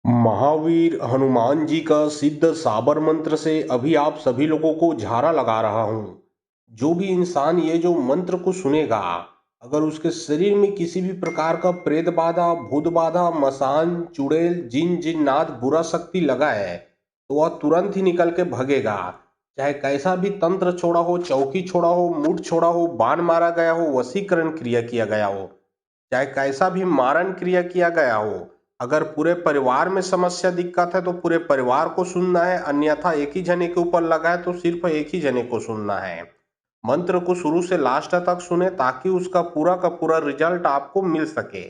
महावीर हनुमान जी का सिद्ध साबर मंत्र से अभी आप सभी लोगों को झारा लगा रहा हूं। जो भी इंसान ये जो मंत्र को सुनेगा, अगर उसके शरीर में किसी भी प्रकार का प्रेत बाधा, भूत बाधा, मसान, चुड़ैल, जिन्नात, बुरा शक्ति लगा है तो वह तुरंत ही निकल के भगेगा। चाहे कैसा भी तंत्र छोड़ा हो, चौकी छोड़ा हो, मुठ छोड़ा हो, बाण मारा गया हो, वशीकरण क्रिया किया गया हो, चाहे कैसा भी मारण क्रिया किया गया हो, अगर पूरे परिवार में समस्या दिक्कत है तो पूरे परिवार को सुनना है, अन्यथा एक ही जने के ऊपर लगा है तो सिर्फ एक ही जने को सुनना है। मंत्र को शुरू से लास्ट तक सुने ताकि उसका पूरा का पूरा रिजल्ट आपको मिल सके।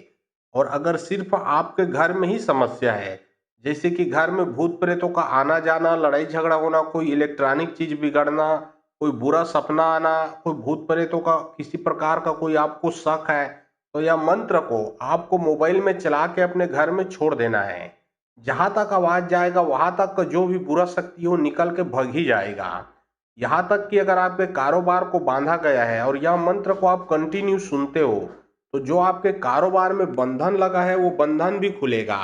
और अगर सिर्फ आपके घर में ही समस्या है, जैसे कि घर में भूत प्रेतों का आना जाना, लड़ाई झगड़ा होना, कोई इलेक्ट्रॉनिक चीज बिगड़ना, कोई बुरा सपना आना, कोई भूत प्रेतों का किसी प्रकार का कोई आपको शक है, तो यह मंत्र को आपको मोबाइल में चला के अपने घर में छोड़ देना है। जहां तक आवाज जाएगा वहां तक का जो भी बुरा शक्ति हो निकल के भग ही जाएगा। यहाँ तक कि अगर आपके कारोबार को बांधा गया है और यह मंत्र को आप कंटिन्यू सुनते हो तो जो आपके कारोबार में बंधन लगा है वो बंधन भी खुलेगा।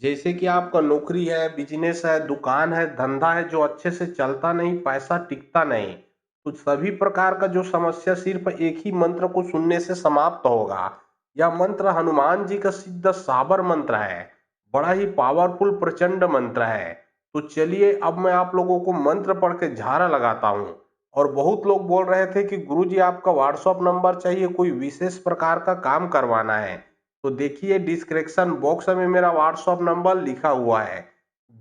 जैसे कि आपका नौकरी है, बिजनेस है, दुकान है, धंधा है जो अच्छे से चलता नहीं, पैसा टिकता नहीं, तो सभी प्रकार का जो समस्या सिर्फ एक ही मंत्र को सुनने से समाप्त होगा। यह मंत्र हनुमान जी का सिद्ध साबर मंत्र है। बड़ा ही पावरफुल प्रचंड मंत्र है। तो चलिए अब मैं आप लोगों को मंत्र पढ़ के झारा लगाता हूँ। और बहुत लोग बोल रहे थे कि गुरुजी आपका व्हाट्सअप नंबर चाहिए, कोई विशेष प्रकार का काम करवाना है। तो देखिए डिस्क्रिप्शन बॉक्स में मेरा व्हाट्सअप नंबर लिखा हुआ है।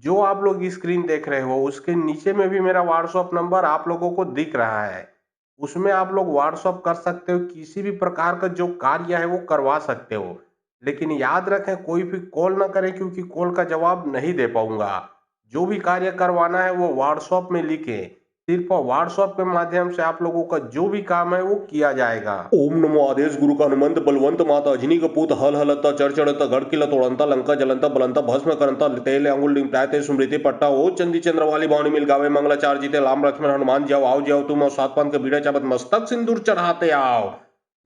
जो आप लोग स्क्रीन देख रहे हो उसके नीचे में भी मेरा व्हाट्सअप नंबर आप लोगों को दिख रहा है। उसमें आप लोग व्हाट्सअप कर सकते हो, किसी भी प्रकार का जो कार्य है वो करवा सकते हो। लेकिन याद रखें कोई भी कॉल ना करें क्योंकि कॉल का जवाब नहीं दे पाऊंगा। जो भी कार्य करवाना है वो व्हाट्सएप में लिखे, सिर्फ व्हाट्सएप के माध्यम से आप लोगों का जो भी काम है वो किया जाएगा। ओम नमो आदेश गुरु का हनुमंत बलवंत माता अजनी कपूत हल हलता चढ़ता गढ़ किला तोड़ंता लंका जलंता बलंता भस्म करंता तेले अंगुल निपटाते स्मृति पट्टा ओ चंदी चंद्र वाली भावनी मिल गावे मंगलाचार जीते लाम लक्ष्मण हनुमान जाओ आओ जाओ तुम और सात पान के बीड़ा चाबत मस्तक सिंदूर चढ़ाते आओ।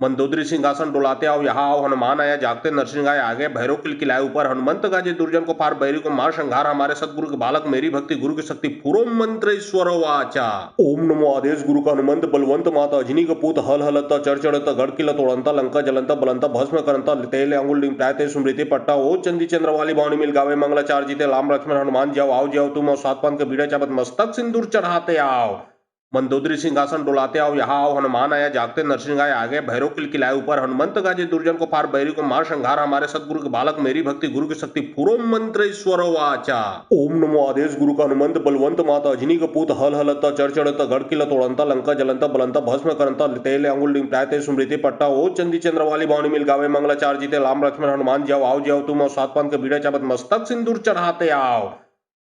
मंदोदरी सिंहासन डोलाते आओ यहाँ आओ, हनुमान आया जागते नरसिंह आए आगे, भैरव किलकिलाए ऊपर, हनुमंत गाजे दुर्जन को पार, बैरी को मार संहार, हमारे सतगुरु के बालक मेरी भक्ति गुरु की शक्ति फुरो मंत्र ईश्वर वाचा। ओम नमो आदेश गुरु का हनुमंत बलवंत माता अजनी कपूत हल हलता चढ़ता गढ़ किला तोड़ंता लंका जलंता बलंता भस्म करंता तेले अंगुल निपटाते स्मृति पट्टा ओ चंदी चंद्र वाली भावनी मिल गावे मंगलाचार जीते लाम लक्ष्मण हनुमान जाओ आओ जाओ तुम और सात पान के बीड़ा चाबत मस्तक सिंदूर चढ़ाते आओ। मंदोदरी सिंहासन डोलाते आओ यहाँ आओ, हनुमान आया जागते नरसिंह आए आगे, भैरव किलकिलाए ऊपर, हनुमंत गाजे दुर्जन को पार, बैरी को मार संहार, हमारे सतगुरु के बालक मेरी भक्ति गुरु की शक्ति फुरो मंत्र ईश्वर वाचा। ओम नमो आदेश गुरु का हनुमंत बलवंत माता अजनी कपूत हल हलता चढ़ता गढ़ किला तोड़ंता लंका जलंता बलंता भस्म करंता तेले अंगुल निपटाते स्मृति पट्टा ओ चंदी चंद्र वाली भावनी मिल गावे मंगलाचार जीते लाम लक्ष्मण हनुमान जाओ आओ जाओ तुम और सात पान के बीड़ा चाबत मस्तक सिंदूर चढ़ाते आओ।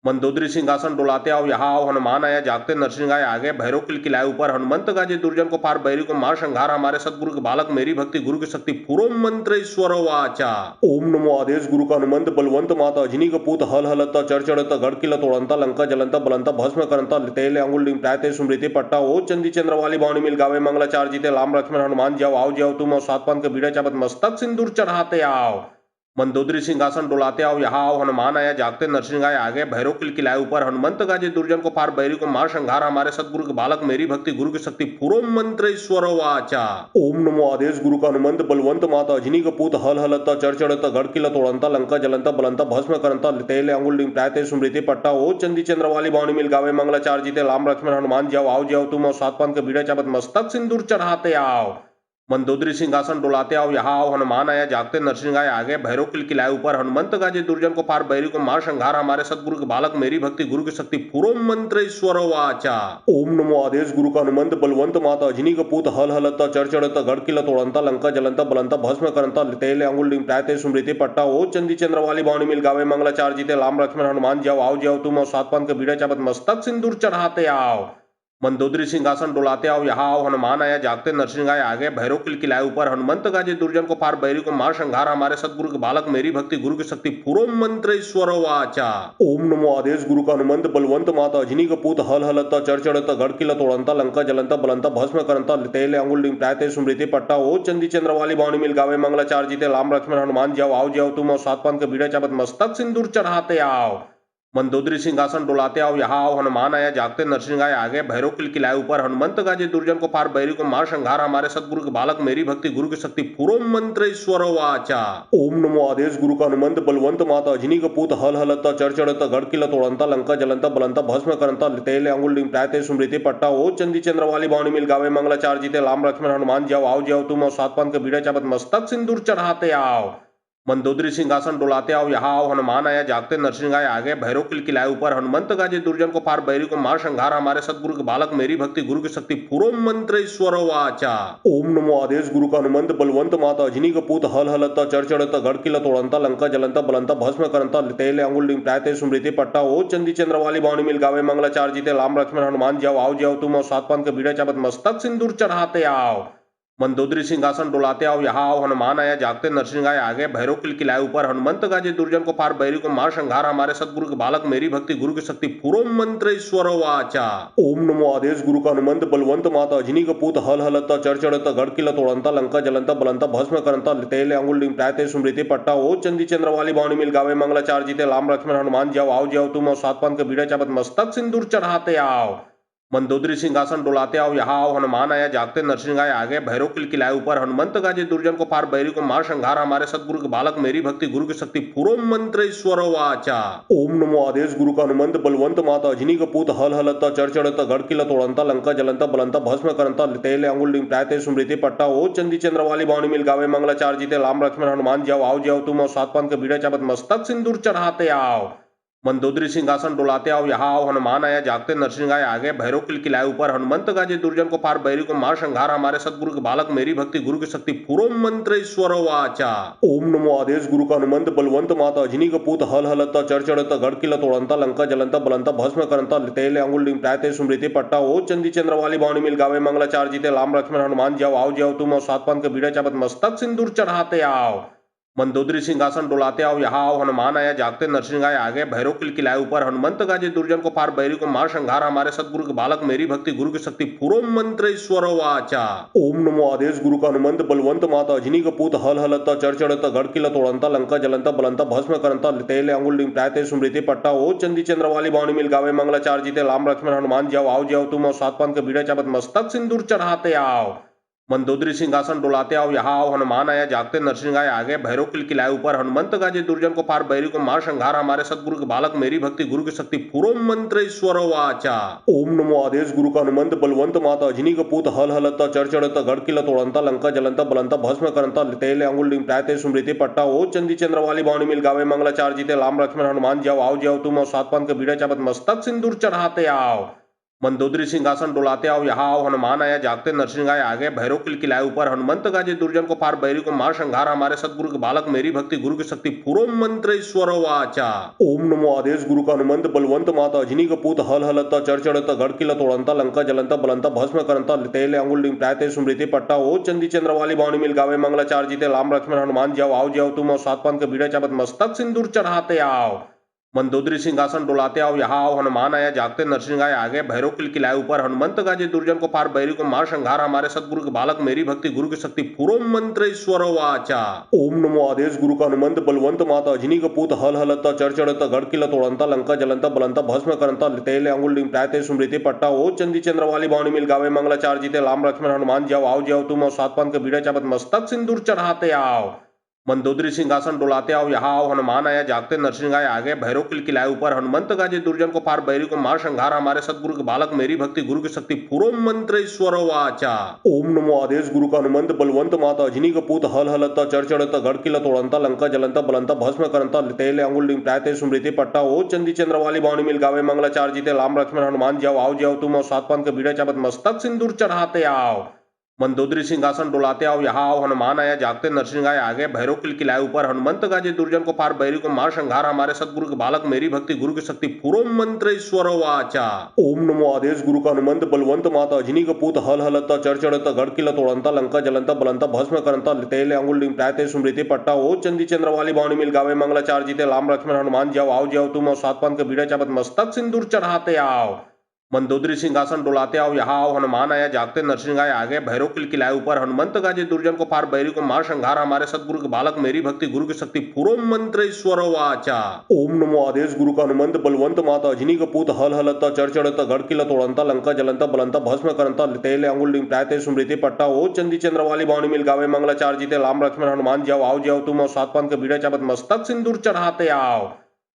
मंदोदरी सिंहासन डोलाते आओ यहाँ आओ, हनुमान आया जागते नरसिंह आए आगे, भैरव किलकिलाए ऊपर, हनुमंत गाजे दुर्जन को पार, बैरी को मार संहार, हमारे सतगुरु के बालक मेरी भक्ति गुरु की शक्ति फुरो मंत्र ईश्वर वाचा। ओम नमो आदेश गुरु का हनुमंत बलवंत माता अजनी कपूत हल हलता चढ़ता गढ़ किला तोड़ंता लंका जलंता बलंता भस्म करंता तेले अंगुल निपटाते स्मृति पट्टा ओ चंदी चंद्र वाली भावनी मिल गावे मंगलाचार जीते लाम लक्ष्मण हनुमान जाओ आओ जाओ तुम और सात पान के बीड़ा चाबत मस्तक सिंदूर चढ़ाते आओ। मंदोदरी सिंहासन डोलाते आओ यहाँ आओ, हनुमान आया जागते नरसिंह आए आगे, भैरव किलकिलाए ऊपर, हनुमंत गाजे दुर्जन को पार, बैरी को मार संहार, हमारे सतगुरु के बालक मेरी भक्ति गुरु की शक्ति फुरो मंत्र ईश्वर वाचा। ओम नमो आदेश गुरु का हनुमंत बलवंत माता अजनी कपूत हल हलता चढ़ता गढ़ किला तोड़ंता लंका जलंता बलंता भस्म करंता तेले अंगुल निपटाते स्मृति पट्टा ओ चंदी चंद्र वाली भावनी मिल गावे मंगलाचार जीते लाम लक्ष्मण हनुमान जाओ आओ जाओ तुम और सात पान के बीड़ा चाबत मस्तक सिंदूर चढ़ाते आओ। मंदोदरी सिंहासन डोलाते आओ यहाँ आओ, हनुमान आया जागते नरसिंह आए आगे, भैरव किलकिलाए ऊपर, हनुमंत गाजे दुर्जन को पार, बैरी को मार संहार, हमारे सतगुरु के बालक मेरी भक्ति गुरु की शक्ति फुरो मंत्र ईश्वर वाचा। ओम नमो आदेश गुरु का हनुमंत बलवंत माता अजनी कपूत हल हलता चढ़ता गढ़ किला तोड़ंता लंका जलंता बलंता भस्म करंता तेले अंगुल निपटाते स्मृति पट्टा ओ चंदी चंद्र वाली भावनी मिल गावे मंगलाचार जीते लाम लक्ष्मण हनुमान जाओ आओ जाओ तुम और सात पान के बीड़ा चाबत मस्तक सिंदूर चढ़ाते आओ। मंदोदरी सिंहासन डोलाते आओ यहाँ आओ हनुमान आया जागते नरसिंह आए आगे भैरव किलाए ऊपर हनुमंत गाजे दुर्जन को फार बैरी को मार संघार हमारे सतगुरु के बालक मेरी भक्ति गुरु की शक्ति पूरो मंत्र ईश्वर वाचा। ओम नमो आदेश गुरु का हनुमंत बलवंत माता अजनी का पूत हल हलता चढ़ता गढ़ किला तोड़ंता लंका जलंता बलंता भस्म करंता तेले अंगुल डिंग प्रायते स्मृति पट्टा ओ चंदी चंद्र वाली बाणी मिल गावे मंगलाचार जीते लाम लक्ष्मण हनुमान जाओ आओ जाओ तुम और सात पान के बीड़ा चापत मस्तक सिंदूर चढ़ाते आओ। मंदोदरी सिंहासन डोलाते आओ यहाँ आओ हनुमान आया जागते नरसिंह आए आगे भैरव किलाए ऊपर हनुमंत गाजे दुर्जन को फार बैरी को मार संघार हमारे सतगुरु के बालक मेरी भक्ति गुरु की शक्ति पूरो मंत्र ईश्वर वाचा। ओम नमो आदेश गुरु का हनुमंत बलवंत माता अजनी का पूत हल हलता चढ़ता गढ़ किला तोड़ंता लंका जलंता बलंता भस्म करंता तेले अंगुल डिंग प्रायते स्मृति पट्टा ओ चंदी चंद्र वाली बाणी मिल गावे मंगलाचार जीते लाम लक्ष्मण हनुमान जाओ आओ जाओ तुम और सात पान के बीड़ा चापत मस्तक सिंदूर चढ़ाते आओ। मंदोदरी सिंहासन डोलाते आओ यहाँ आओ हनुमान आया जागते नरसिंह आए आगे भैरव किलाए ऊपर हनुमंत गाजे दुर्जन को फार बैरी को मार संघार हमारे सतगुरु के बालक मेरी भक्ति गुरु की शक्ति पूरो मंत्र ईश्वर वाचा। ओम नमो आदेश गुरु का हनुमंत बलवंत माता अजनी का पूत हल हलता चढ़ता गढ़ किला तोड़ंता लंका जलंता बलंता भस्म करंता तेले अंगुल डिंग प्रायते स्मृति पट्टा ओ चंदी चंद्र वाली बाणी मिल गावे मंगलाचार जीते लाम लक्ष्मण हनुमान जाओ आओ जाओ तुम और सात पान के बीड़ा चापत मस्तक सिंदूर चढ़ाते आओ। मंदोदरी सिंहासन डोलाते आओ यहाँ आओ हनुमान आया जागते नरसिंह आए आगे भैरव किलाए ऊपर हनुमंत गाजे दुर्जन को फार बैरी को मार संघार हमारे सतगुरु के बालक मेरी भक्ति गुरु की शक्ति पूरो मंत्र ईश्वर वाचा। ओम नमो आदेश गुरु का हनुमंत बलवंत माता अजनी का पूत हल हलता चढ़ता गढ़ किला तोड़ंता लंका जलंता बलंता भस्म करंता तेले अंगुल डिंग प्रायते स्मृति पट्टा ओ चंदी चंद्र वाली बाणी मिल गावे मंगलाचार जीते लाम लक्ष्मण हनुमान जाओ आओ जाओ तुम और सात पान के बीड़ा चापत मस्तक सिंदूर चढ़ाते आओ। मंदोदरी सिंहासन डोलाते आओ यहाँ आओ हनुमान आया जागते नरसिंह आए आगे भैरव किलाए ऊपर हनुमंत गाजे दुर्जन को फार बैरी को मार संघार हमारे सतगुरु के बालक मेरी भक्ति गुरु की शक्ति पूरो मंत्र ईश्वर वाचा। ओम नमो आदेश गुरु का हनुमंत बलवंत माता अजनी का पूत हल हलता चढ़ता गढ़ किला तोड़ंता लंका जलंता बलंता भस्म करंता तेले अंगुल डिंग प्रायते स्मृति पट्टा ओ चंदी चंद्र वाली बाणी मिल गावे मंगलाचार जीते लाम लक्ष्मण हनुमान जाओ आओ जाओ तुम और सात पान के बीड़ा चापत मस्तक सिंदूर चढ़ाते आओ। मंदोदरी सिंहासन डोलाते आओ यहाँ आओ हनुमान आया जागते नरसिंह आए आगे भैरव किलाए ऊपर हनुमंत गाजे दुर्जन को फार बैरी को मार संघार हमारे सतगुरु के बालक मेरी भक्ति गुरु की शक्ति पूरो मंत्र ईश्वर वाचा। ओम नमो आदेश गुरु का हनुमंत बलवंत माता अजनी का पूत हल हलता चढ़ता गढ़ किला तोड़ंता लंका जलंता बलंता भस्म करंता तेले अंगुल डिंग प्रायते स्मृति पट्टा ओ चंदी चंद्र वाली बाणी मिल गावे मंगलाचार जीते लाम लक्ष्मण हनुमान जाओ आओ जाओ तुम और सात पान के बीड़ा चापत मस्तक सिंदूर चढ़ाते आओ। मंदोदरी सिंहासन डोलाते आओ यहाँ आओ हनुमान आया जागते नरसिंह आए आगे भैरव किलाए ऊपर हनुमंत गाजे दुर्जन को फार बैरी को मार संघार हमारे सतगुरु के बालक मेरी भक्ति गुरु की शक्ति पूरो मंत्र ईश्वर वाचा। ओम नमो आदेश गुरु का हनुमंत बलवंत माता अजनी का पूत हल हलता चढ़ता गढ़ किला तोड़ंता लंका जलंता बलंता भस्म करंता तेले अंगुल डिंग प्रायते स्मृति पट्टा ओ चंदी चंद्र वाली बाणी मिल गावे मंगलाचार जीते लाम लक्ष्मण हनुमान जाओ आओ जाओ तुम और सात पान के बीड़ा चापत मस्तक सिंदूर चढ़ाते आओ। मंदोदरी सिंहासन डोलाते आओ यहाँ आओ हनुमान आया जागते नरसिंह आए आगे भैरव किलाए ऊपर हनुमंत गाजे दुर्जन को फार बैरी को मार संघार हमारे सतगुरु के बालक मेरी भक्ति गुरु की शक्ति पूरो मंत्र ईश्वर वाचा। ओम नमो आदेश गुरु का हनुमंत बलवंत माता अजनी का पूत हल हलता चढ़ता गढ़ किला तोड़ंता लंका जलंता बलंता भस्म करंता तेले अंगुल डिंग प्रायते स्मृति पट्टा ओ चंदी चंद्र वाली बाणी मिल गावे मंगलाचार जीते लाम लक्ष्मण हनुमान जाओ आओ जाओ तुम और सात पान के बीड़ा चापत मस्तक सिंदूर चढ़ाते आओ। मंदोदरी सिंहासन डोलाते आओ यहाँ आओ हनुमान आया जागते नरसिंह आए आगे भैरव किलाए ऊपर हनुमंत गाजे दुर्जन को फार बैरी को मार संघार हमारे सतगुरु के बालक मेरी भक्ति गुरु की शक्ति पूरो मंत्र ईश्वर वाचा। ओम नमो आदेश गुरु का हनुमंत बलवंत माता अजनी का पूत हल हलता चढ़ता गढ़ किला तोड़ंता लंका जलंता बलंता भस्म करंता तेले अंगुल डिंग प्रायते स्मृति पट्टा ओ चंदी चंद्र वाली बाणी मिल गावे मंगलाचार जीते लाम लक्ष्मण हनुमान जाओ आओ जाओ तुम और सात पान के बीड़ा चापत मस्तक सिंदूर चढ़ाते आओ। मंदोदरी सिंहासन डोलाते आओ यहाँ आओ हनुमान आया जागते नरसिंह आए आगे भैरव किलाए ऊपर हनुमंत गाजे दुर्जन को फार बैरी को मार संघार हमारे सतगुरु के बालक मेरी भक्ति गुरु की शक्ति पूरो मंत्र ईश्वर वाचा। ओम नमो आदेश गुरु का हनुमंत बलवंत माता अजनी का पूत हल हलता चढ़ता गढ़ किला तोड़ंता लंका जलंता बलंता भस्म करंता तेले अंगुल डिंग प्रायते स्मृति पट्टा ओ चंदी चंद्र वाली बाणी मिल गावे मंगलाचार जीते लाम लक्ष्मण हनुमान जाओ आओ जाओ तुम और सात पान के बीड़ा चापत मस्तक सिंदूर चढ़ाते आओ। मंदोदरी सिंहासन डोलाते आओ यहाँ आओ हनुमान आया जागते नरसिंह आए आगे भैरव किलाए ऊपर हनुमंत गाजे दुर्जन को फार बैरी को मार संघार हमारे सतगुरु के बालक मेरी भक्ति गुरु की शक्ति पूरो मंत्र ईश्वर वाचा। ओम नमो आदेश गुरु का हनुमंत बलवंत माता अजनी का पूत हल हलता चढ़ता गढ़ किला तोड़ंता लंका जलंता बलंता भस्म करंता तेले अंगुल डिंग प्रायते स्मृति पट्टा ओ चंदी चंद्र वाली बाणी मिल गावे मंगलाचार जीते लाम लक्ष्मण हनुमान जाओ आओ जाओ तुम और सात पान के बीड़ा चापत मस्तक सिंदूर चढ़ाते आओ। मंदोदरी सिंहासन डोलाते आओ यहाँ आओ हनुमान आया जागते नरसिंह आए आगे भैरव किलाए ऊपर हनुमंत गाजे दुर्जन को फार बैरी को मार संघार हमारे सतगुरु के बालक मेरी भक्ति गुरु की शक्ति पूरो मंत्र ईश्वर वाचा। ओम नमो आदेश गुरु का हनुमंत बलवंत माता अजनी का पूत हल हलता चढ़ता गढ़ किला तोड़ंता लंका जलंता बलंता भस्म करंता तेले अंगुल लिंग प्रायते स्मृति पट्टा ओ चंदी चंद्र वाली बावनी मिल गावे मंगलाचार जीते लाम लक्ष्मण हनुमान जाओ आओ जाओ तुम और सात पान के बीड़ा चाबत मस्तक सिंदूर चढ़ाते आओ। मंदोदरी सिंहासन डोलाते आओ यहाँ आओ हनुमान आया जागते नरसिंह आए आगे भैरव किलाए ऊपर हनुमंत गाजे दुर्जन को फार बैरी को मार संघार हमारे सतगुरु के बालक मेरी भक्ति गुरु की शक्ति पूरो मंत्र ईश्वर वाचा। ओम नमो आदेश गुरु का हनुमंत बलवंत माता अजनी का पूत हल हलता चढ़ता गढ़ किला तोड़ंता लंका जलंता बलंता भस्म करंता तेले अंगुल लिंग प्रायते स्मृति पट्टा ओ चंदी चंद्र वाली बावनी मिल गावे मंगलाचार जीते लाम लक्ष्मण हनुमान जाओ आओ जाओ तुम और सात पान के बीड़ा चाबत मस्तक सिंदूर चढ़ाते आओ।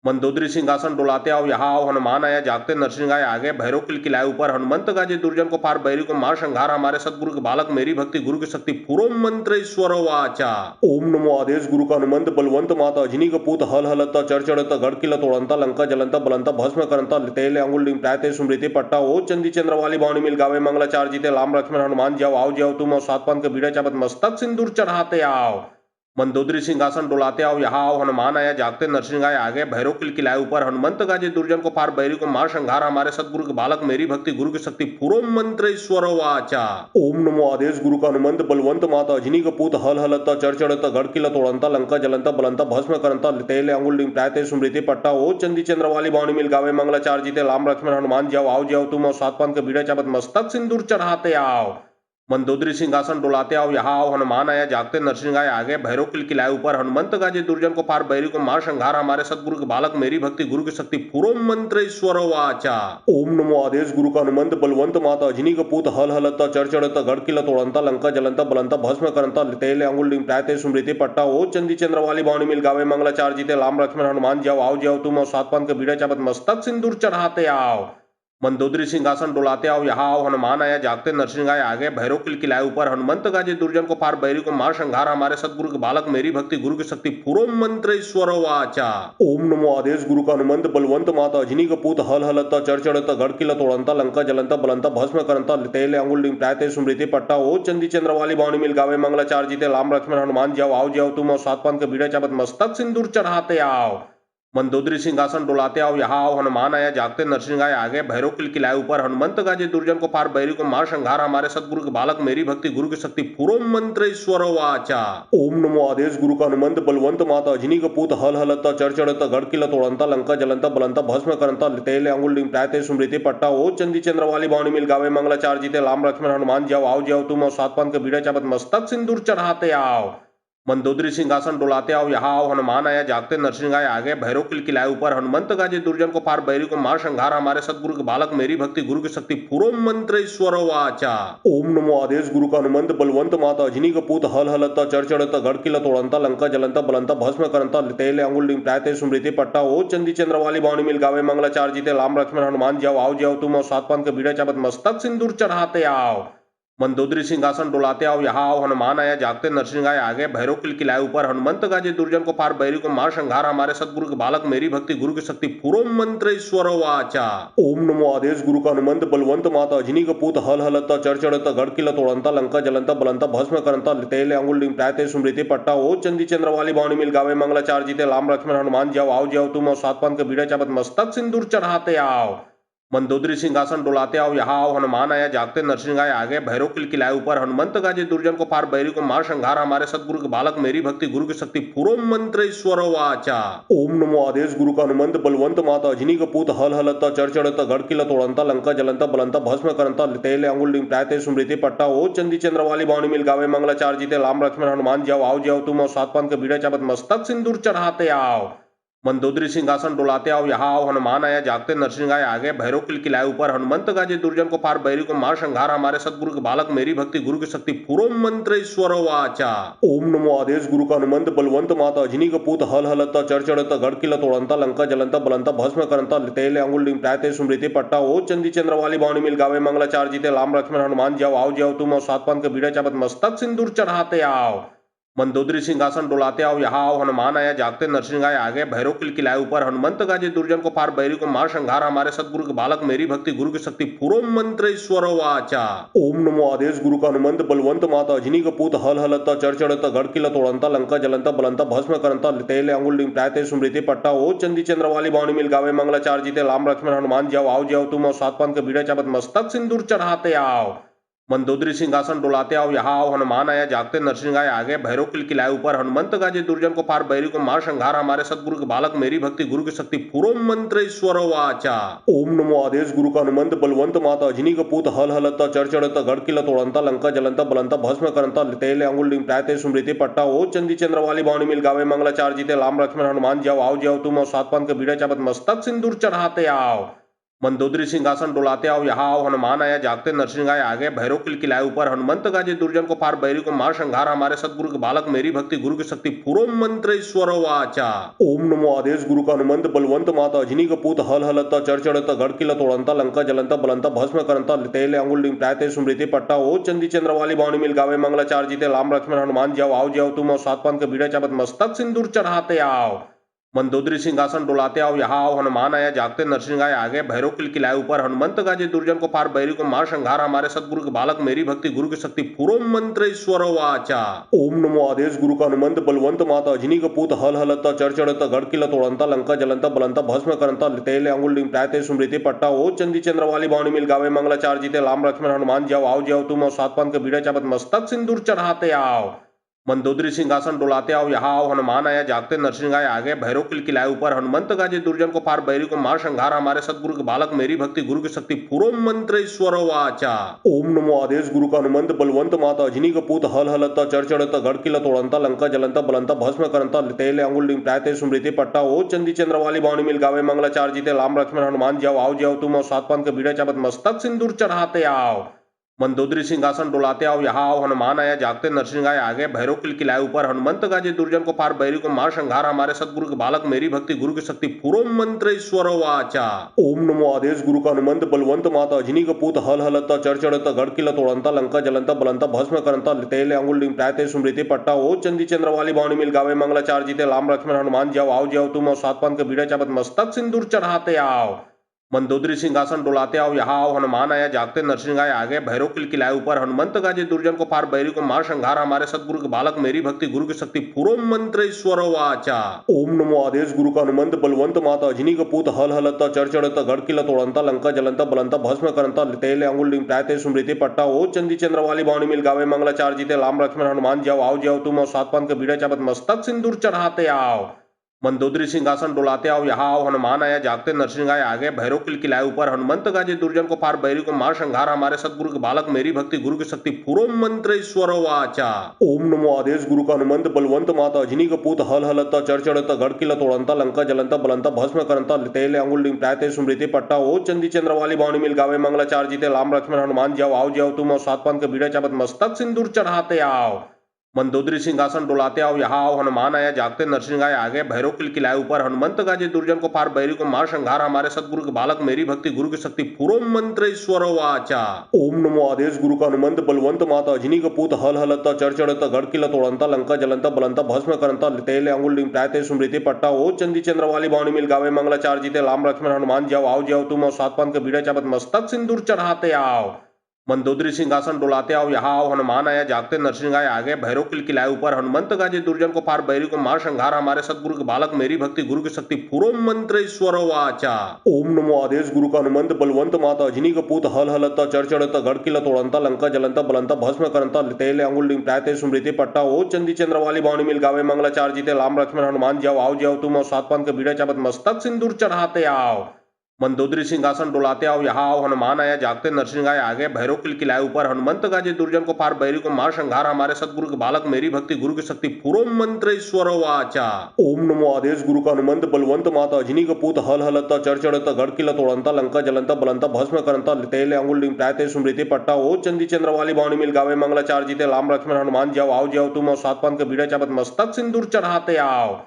मंदोदरी सिंहासन डोलाते आओ यहाँ आओ हनुमान आया जागते नरसिंह आए आगे भैरव किलाए ऊपर हनुमंत गाजे दुर्जन को फार बैरी को मार संघार हमारे सतगुरु के बालक मेरी भक्ति गुरु की शक्ति पूरो मंत्र ईश्वर वाचा। ओम नमो आदेश गुरु का हनुमंत बलवंत माता अजनी का पूत हल हलता चढ़ता गढ़ किला तोड़ंता लंका जलंता बलंता भस्म करंता तेले अंगुल लिंग प्रायते स्मृति पट्टा ओ चंदी चंद्र वाली बावनी मिल गावे मंगलाचार जीते लाम लक्ष्मण हनुमान जाओ आओ जाओ तुम और सात पान के बीड़ा चाबत मस्तक सिंदूर चढ़ाते आओ। मंदोदरी सिंहासन डोलाते आओ यहाँ आओ हनुमान आया जागते नरसिंह आए आगे भैरव किलाए ऊपर हनुमंत गाजे दुर्जन को फार बैरी को मार संघार हमारे सतगुरु के बालक मेरी भक्ति गुरु की शक्ति पूरो मंत्र ईश्वर वाचा। ओम नमो आदेश गुरु का हनुमंत बलवंत माता अजनी का पूत हल हलता चढ़ता गढ़ किला तोड़ंता लंका जलंता बलंता भस्म करंता तेले अंगुल लिंग प्रायते स्मृति पट्टा ओ चंदी चंद्र वाली बावनी मिल गावे मंगलाचार जीते लाम लक्ष्मण हनुमान जाओ आओ जाओ तुम और सात पान के बीड़ा चाबत मस्तक सिंदूर चढ़ाते आओ। मंदोदरी सिंहासन डोलाते आओ यहाँ आओ हनुमान आया जागते नरसिंह आए आगे भैरव किलाए ऊपर हनुमंत गाजे दुर्जन को फार बैरी को मार संघार हमारे सतगुरु के बालक मेरी भक्ति गुरु की शक्ति पूरो मंत्र ईश्वर वाचा। ओम नमो आदेश गुरु का हनुमंत बलवंत माता अजनी का पूत हल हलता चढ़ता गढ़ किला तोड़ंता लंका जलंता बलंता भस्म करंता तेले अंगुल लिंग प्रायते स्मृति पट्टा ओ चंदी चंद्र वाली बावनी मिल गावे मंगलाचार जीते लाम लक्ष्मण हनुमान जाओ आओ जाओ तुम और सात पान के बीड़ा चाबत मस्तक सिंदूर चढ़ाते आओ। मंदोदरी सिंहासन डोलाते आओ यहाँ आओ हनुमान आया जागते नरसिंह आए आगे भैरव किलाए ऊपर हनुमंत गाजे दुर्जन को फार बैरी को मार संघार हमारे सतगुरु के बालक मेरी भक्ति गुरु की शक्ति पूरो मंत्र ईश्वर वाचा। ओम नमो आदेश गुरु का हनुमंत बलवंत माता अजनी का पूत हल हलता चढ़ता गढ़ किला तोड़ंता लंका जलंता बलंता भस्म करंता तेले अंगुल लिंग प्रायते स्मृति पट्टा ओ चंदी चंद्र वाली बावनी मिल गावे मंगलाचार जीते लाम लक्ष्मण हनुमान जाओ आओ जाओ तुम और सात पान के बीड़ा चाबत मस्तक सिंदूर चढ़ाते आओ। मंदोदरी सिंहासन डोलाते आओ यहाँ आओ हनुमान आया जागते नरसिंह आए आगे भैरव किलाए ऊपर हनुमंत गाजे दुर्जन को फार बैरी को मार संघार हमारे सतगुरु के बालक मेरी भक्ति गुरु की शक्ति पूरो मंत्र ईश्वर वाचा। ओम नमो आदेश गुरु का हनुमंत बलवंत माता अजनी का पूत हल हलता चढ़ता गढ़ किला तोड़ंता लंका जलंता बलंता भस्म करंता तेले अंगुल लिंग प्रायते स्मृति पट्टा ओ चंदी चंद्र वाली बावनी मिल गावे मंगलाचार जीते लाम लक्ष्मण हनुमान जाओ आओ जाओ तुम और सात पान के बीड़ा चाबत मस्तक सिंदूर चढ़ाते आओ। मंदोदरी सिंहासन डोलाते आओ यहाँ आओ हनुमान आया जागते नरसिंह आए आगे भैरव किलाए ऊपर हनुमंत गाजे दुर्जन को फार बैरी को मार संघार हमारे सतगुरु के बालक मेरी भक्ति गुरु की शक्ति पूरो मंत्र ईश्वर वाचा। ओम नमो आदेश गुरु का हनुमंत बलवंत माता अजनी का पूत हल हलता चढ़ता गढ़ किला तोड़ंता लंका जलंता बलंता भस्म करंता तेले अंगुल लिंग प्रायते स्मृति पट्टा ओ चंदी चंद्र वाली बावनी मिल गावे मंगलाचार जीते लाम लक्ष्मण हनुमान जाओ आओ जाओ तुम और सात पान के बीड़ा चाबत मस्तक सिंदूर चढ़ाते आओ। मंदोदरी सिंहासन डोलाते आओ यहाँ आओ हनुमान आया जागते नरसिंह आए आगे भैरव किलाए ऊपर हनुमंत गाजे दुर्जन को फार बैरी को मार संघार हमारे सतगुरु के बालक मेरी भक्ति गुरु की शक्ति पूरो मंत्र ईश्वर वाचा। ओम नमो आदेश गुरु का हनुमंत बलवंत माता अजनी का पूत हल हलता चढ़ता गढ़ किला तोड़ंता लंका जलंता बलंता भस्म करंता तेले अंगुल लिंग प्रायते स्मृति पट्टा ओ चंदी चंद्र वाली बावनी मिल गावे मंगलाचार जीते लाम लक्ष्मण हनुमान जाओ आओ जाओ तुम और सात पान के बीड़ा चाबत मस्तक सिंदूर चढ़ाते आओ। मंदोदरी सिंहासन डोलाते आओ यहाँ आओ हनुमान आया जागते नरसिंह आए आगे भैरव किलाए ऊपर हनुमंत गाजे दुर्जन को फार बैरी को मार संघार हमारे सतगुरु के बालक मेरी भक्ति गुरु की शक्ति पूरो मंत्र ईश्वर वाचा। ओम नमो आदेश गुरु का हनुमंत बलवंत माता अजनी का पूत हल हलता चढ़ता गढ़ किला तोड़ंता लंका जलंता बलंता भस्म करंता तेले अंगुल लिंग प्रायते स्मृति पट्टा ओ चंदी चंद्र वाली बावनी मिल गावे मंगलाचार जीते लाम लक्ष्मण हनुमान जाओ आओ जाओ तुम और सात पान के बीड़ा चाबत मस्तक सिंदूर चढ़ाते आओ। मंदोदरी सिंहासन डोलाते आओ यहाँ आओ हनुमान आया जागते नरसिंह आए आगे भैरव किलाए ऊपर हनुमंत गाजे दुर्जन को फार बैरी को मार संघार हमारे सतगुरु के बालक मेरी भक्ति गुरु की शक्ति पूरो मंत्र ईश्वर वाचा। ओम नमो आदेश गुरु का हनुमंत बलवंत माता अजनी का पूत हल हलता चढ़ता गढ़ किला तोड़ंता लंका जलंता बलंता भस्म करंता तेले अंगुल लिंग प्रायते स्मृति पट्टा ओ चंदी चंद्र वाली बावनी मिल गावे मंगलाचार जीते लाम लक्ष्मण हनुमान जाओ आओ जाओ तुम और सात पान के बीड़ा चाबत मस्तक सिंदूर चढ़ाते आओ। मंदोदरी सिंहासन डोलाते आओ यहाँ आओ हनुमान आया जागते नरसिंह आए आगे भैरव किलाए ऊपर हनुमंत गाजे दुर्जन को पार बैरी को मार संघार हमारे सतगुरु के बालक मेरी भक्ति गुरु की शक्ति पूरो मंत्र ईश्वर वाचा। ओम नमो आदेश गुरु का हनुमंत बलवंत माता अजनी का पूत हल हलता चढ़ता गढ़ किला तोड़ंता लंका जलंता बलंता भस्म करंता तेले अंगुल डिंग प्रायते स्मृति पट्टा ओ चंदी चंद्र वाली बावनी मिल गावे मंगलाचार जीते लाम लक्ष्मण हनुमान जाओ आओ जाओ तुम और सात पान के बीड़ा चाबत मस्तक सिंदूर चढ़ाते आओ। मंदोदरी सिंहासन डोलाते आओ यहाँ आओ हनुमान आया जागते नरसिंह आए आगे भैरव किलाए ऊपर हनुमंत गाजे दुर्जन को पार बैरी को मार संघार हमारे सतगुरु के बालक मेरी भक्ति गुरु की शक्ति पूरो मंत्र ईश्वर वाचा। ओम नमो आदेश गुरु का हनुमंत बलवंत माता अजनी का पूत हल हलता चढ़ता गढ़ किला तोड़ंता लंका जलंता बलंता भस्म करंता तेले अंगुल डिंग प्रायते स्मृति पट्टा ओ चंदी चंद्र वाली बावनी मिल गावे मंगलाचार जीते लाम लक्ष्मण हनुमान जाओ आओ जाओ तुम और सात पान के बीड़ा चाबत मस्तक सिंदूर चढ़ाते आओ। मंदोदरी सिंहासन डोलाते आओ यहाँ आओ हनुमान आया जागते नरसिंह आए आगे भैरव किलाए ऊपर हनुमंत गाजे दुर्जन को पार बैरी को मार संघार हमारे सतगुरु के बालक मेरी भक्ति गुरु की शक्ति पूरो मंत्र ईश्वर वाचा। ओम नमो आदेश गुरु का हनुमंत बलवंत माता अजनी का पूत हल हलता चढ़ता गढ़ किला तोड़ंता लंका जलंता बलंता भस्म करंता तेले अंगुल डिंग प्रायते स्मृति पट्टा ओ चंदी चंद्र वाली बावनी मिल गावे मंगलाचार जीते लाम लक्ष्मण हनुमान जाओ आओ जाओ तुम और सात पान के बीड़ा चाबत मस्तक सिंदूर चढ़ाते आओ। मंदोदरी सिंहासन डोलाते आओ यहाँ आओ हनुमान आया जागते नरसिंह आए आगे भैरव किलाए ऊपर हनुमंत गाजे दुर्जन को पार बैरी को मार संघार हमारे सतगुरु के बालक मेरी भक्ति गुरु की शक्ति पूरो मंत्र ईश्वर वाचा। ओम नमो आदेश गुरु का हनुमंत बलवंत माता अजनी का पूत हल हलता चढ़ता गढ़ किला तोड़ंता लंका जलंता बलंता भस्म करंता तेले अंगुल डिंग प्रायते स्मृति पट्टा ओ चंदी चंद्र वाली बावनी मिल गावे मंगलाचार जीते लाम लक्ष्मण हनुमान जाओ आओ जाओ तुम और सात पान के बीड़ा चाबत मस्तक सिंदूर चढ़ाते आओ। मंदोदरी सिंहासन डोलाते आओ यहाँ आओ हनुमान आया जागते नरसिंह आए आगे भैरव किलाए ऊपर हनुमंत गाजे दुर्जन को पार बैरी को मार संघार हमारे सतगुरु के बालक मेरी भक्ति गुरु की शक्ति पूरो मंत्र ईश्वर वाचा। ओम नमो आदेश गुरु का हनुमंत बलवंत माता अजनी का पूत हल हलता चढ़ता गढ़ किला तोड़ंता लंका जलंता बलंता भस्म करंता तेले अंगुल डिंग प्रायते स्मृति पट्टा ओ चंदी चंद्र वाली बावनी मिल गावे मंगलाचार जीते लाम लक्ष्मण हनुमान जाओ आओ जाओ तुम और सात पान के बीड़ा चाबत मस्तक सिंदूर चढ़ाते आओ। मंदोदरी सिंहासन डोलाते आओ यहाँ आओ हनुमान आया जागते नरसिंह आए आगे भैरव किलाए ऊपर हनुमंत गाजे दुर्जन को पार बैरी को मार संघार हमारे सतगुरु के बालक मेरी भक्ति गुरु की शक्ति पूरो मंत्र ईश्वर वाचा। ओम नमो आदेश गुरु का हनुमंत बलवंत माता अजनी का पूत हल हलता चढ़ता गढ़ किला तोड़ंता लंका जलंता बलंता भस्म करंता तेले अंगुल डिंग प्रायते स्मृति पट्टा ओ चंदी चंद्र वाली बावनी मिल गावे मंगलाचार जीते लाम लक्ष्मण हनुमान जाओ आओ जाओ तुम और सात पान के बीड़ा चाबत मस्तक सिंदूर चढ़ाते आओ। मंदोदरी सिंहासन डोलाते आओ यहाँ आओ हनुमान आया जागते नरसिंह आए आगे भैरव किलाए ऊपर हनुमंत गाजे दुर्जन को पार बैरी को मार संघार हमारे सतगुरु के बालक मेरी भक्ति गुरु की शक्ति पूरो मंत्र ईश्वर वाचा। ओम नमो आदेश गुरु का हनुमंत बलवंत माता अजनी का पूत हल हलता चढ़ता गढ़ किला तोड़ंता लंका जलंता बलंता भस्म करंता तेले अंगुल डिंग प्रायते स्मृति पट्टा ओ चंदी चंद्र वाली बावनी मिल गावे मंगलाचार जीते लाम लक्ष्मण हनुमान जाओ आओ जाओ तुम और सात पान के बीड़ा चाबत मस्तक सिंदूर चढ़ाते आओ। मंदोदरी सिंहासन डोलाते आओ यहाँ आओ हनुमान आया जागते नरसिंह आए आगे भैरव किलाए ऊपर हनुमंत गाजे दुर्जन को पार बैरी को मार संघार हमारे सतगुरु के बालक मेरी भक्ति गुरु की शक्ति पूरो मंत्र ईश्वर वाचा। ओम नमो आदेश गुरु का हनुमंत बलवंत माता अजनी का पूत हल हलता चढ़ता गढ़ किला तोड़ंता लंका जलंता बलंता भस्म करंता तेले अंगुल डिंग प्रायते स्मृति पट्टा ओ चंदी चंद्र वाली बावनी मिल गावे मंगलाचार जीते लाम लक्ष्मण हनुमान जाओ आओ जाओ तुम और सात पान के बीड़ा चाबत मस्तक सिंदूर चढ़ाते आओ। मंदोदरी सिंहासन डोलाते आओ यहाँ आओ हनुमान आया जागते नरसिंह आए आगे भैरव किलाए ऊपर हनुमंत गाजे दुर्जन को पार बैरी को मार संघार हमारे सतगुरु के बालक मेरी भक्ति गुरु की शक्ति पूरो मंत्र ईश्वर वाचा। ओम नमो आदेश गुरु का हनुमंत बलवंत माता अजनी का पूत हल हलता चढ़ता गढ़ किला तोड़ंता लंका जलंता बलंता भस्म करंता तेले अंगुल डिंग प्रायते स्मृति पट्टा ओ चंदी चंद्र वाली बावनी मिल गावे मंगलाचार जीते लाम लक्ष्मण हनुमान जाओ आओ जाओ तुम और सात पान के बीड़ा चाबत मस्तक सिंदूर चढ़ाते आओ। मंदोदरी सिंहासन डोलाते आओ यहाँ आओ हनुमान आया जागते नरसिंह आए आगे भैरव किलाए ऊपर हनुमंत गाजे दुर्जन को पार बैरी को मार संघार हमारे सतगुरु के बालक मेरी भक्ति गुरु की शक्ति पूरो मंत्र ईश्वर वाचा। ओम नमो आदेश गुरु का हनुमंत बलवंत माता अजनी का पूत हल हलता चढ़ता गढ़ किला तोड़ंता लंका जलंता बलंता भस्म करंता तेले अंगुल डिंग प्रायते स्मृति पट्टा ओ चंदी चंद्र वाली बावनी मिल गावे मंगलाचार जीते लाम लक्ष्मण हनुमान जाओ आओ जाओ तुम और सात पान के बीड़ा चाबत मस्तक सिंदूर चढ़ाते आओ। मंदोदरी सिंहासन डोलाते आओ यहाँ आओ हनुमान आया जागते नरसिंह आए आगे भैरव किलाए ऊपर हनुमंत गाजे दुर्जन को पार बैरी को मार संघार हमारे सतगुरु के बालक मेरी भक्ति गुरु की शक्ति पूरो मंत्र ईश्वर वाचा। ओम नमो आदेश गुरु का हनुमंत बलवंत माता अजनी का पूत हल हलता चढ़ता गढ़ किला तोड़ंता लंका जलंता बलंता भस्म करंता तेले अंगुल डिंग प्रायते स्मृति पट्टा ओ चंदी चंद्र वाली बावनी मिल गावे मंगलाचार जीते लाम लक्ष्मण हनुमान जाओ आओ जाओ तुम और सात पान के बीड़ा चाबत मस्तक सिंदूर चढ़ाते आओ।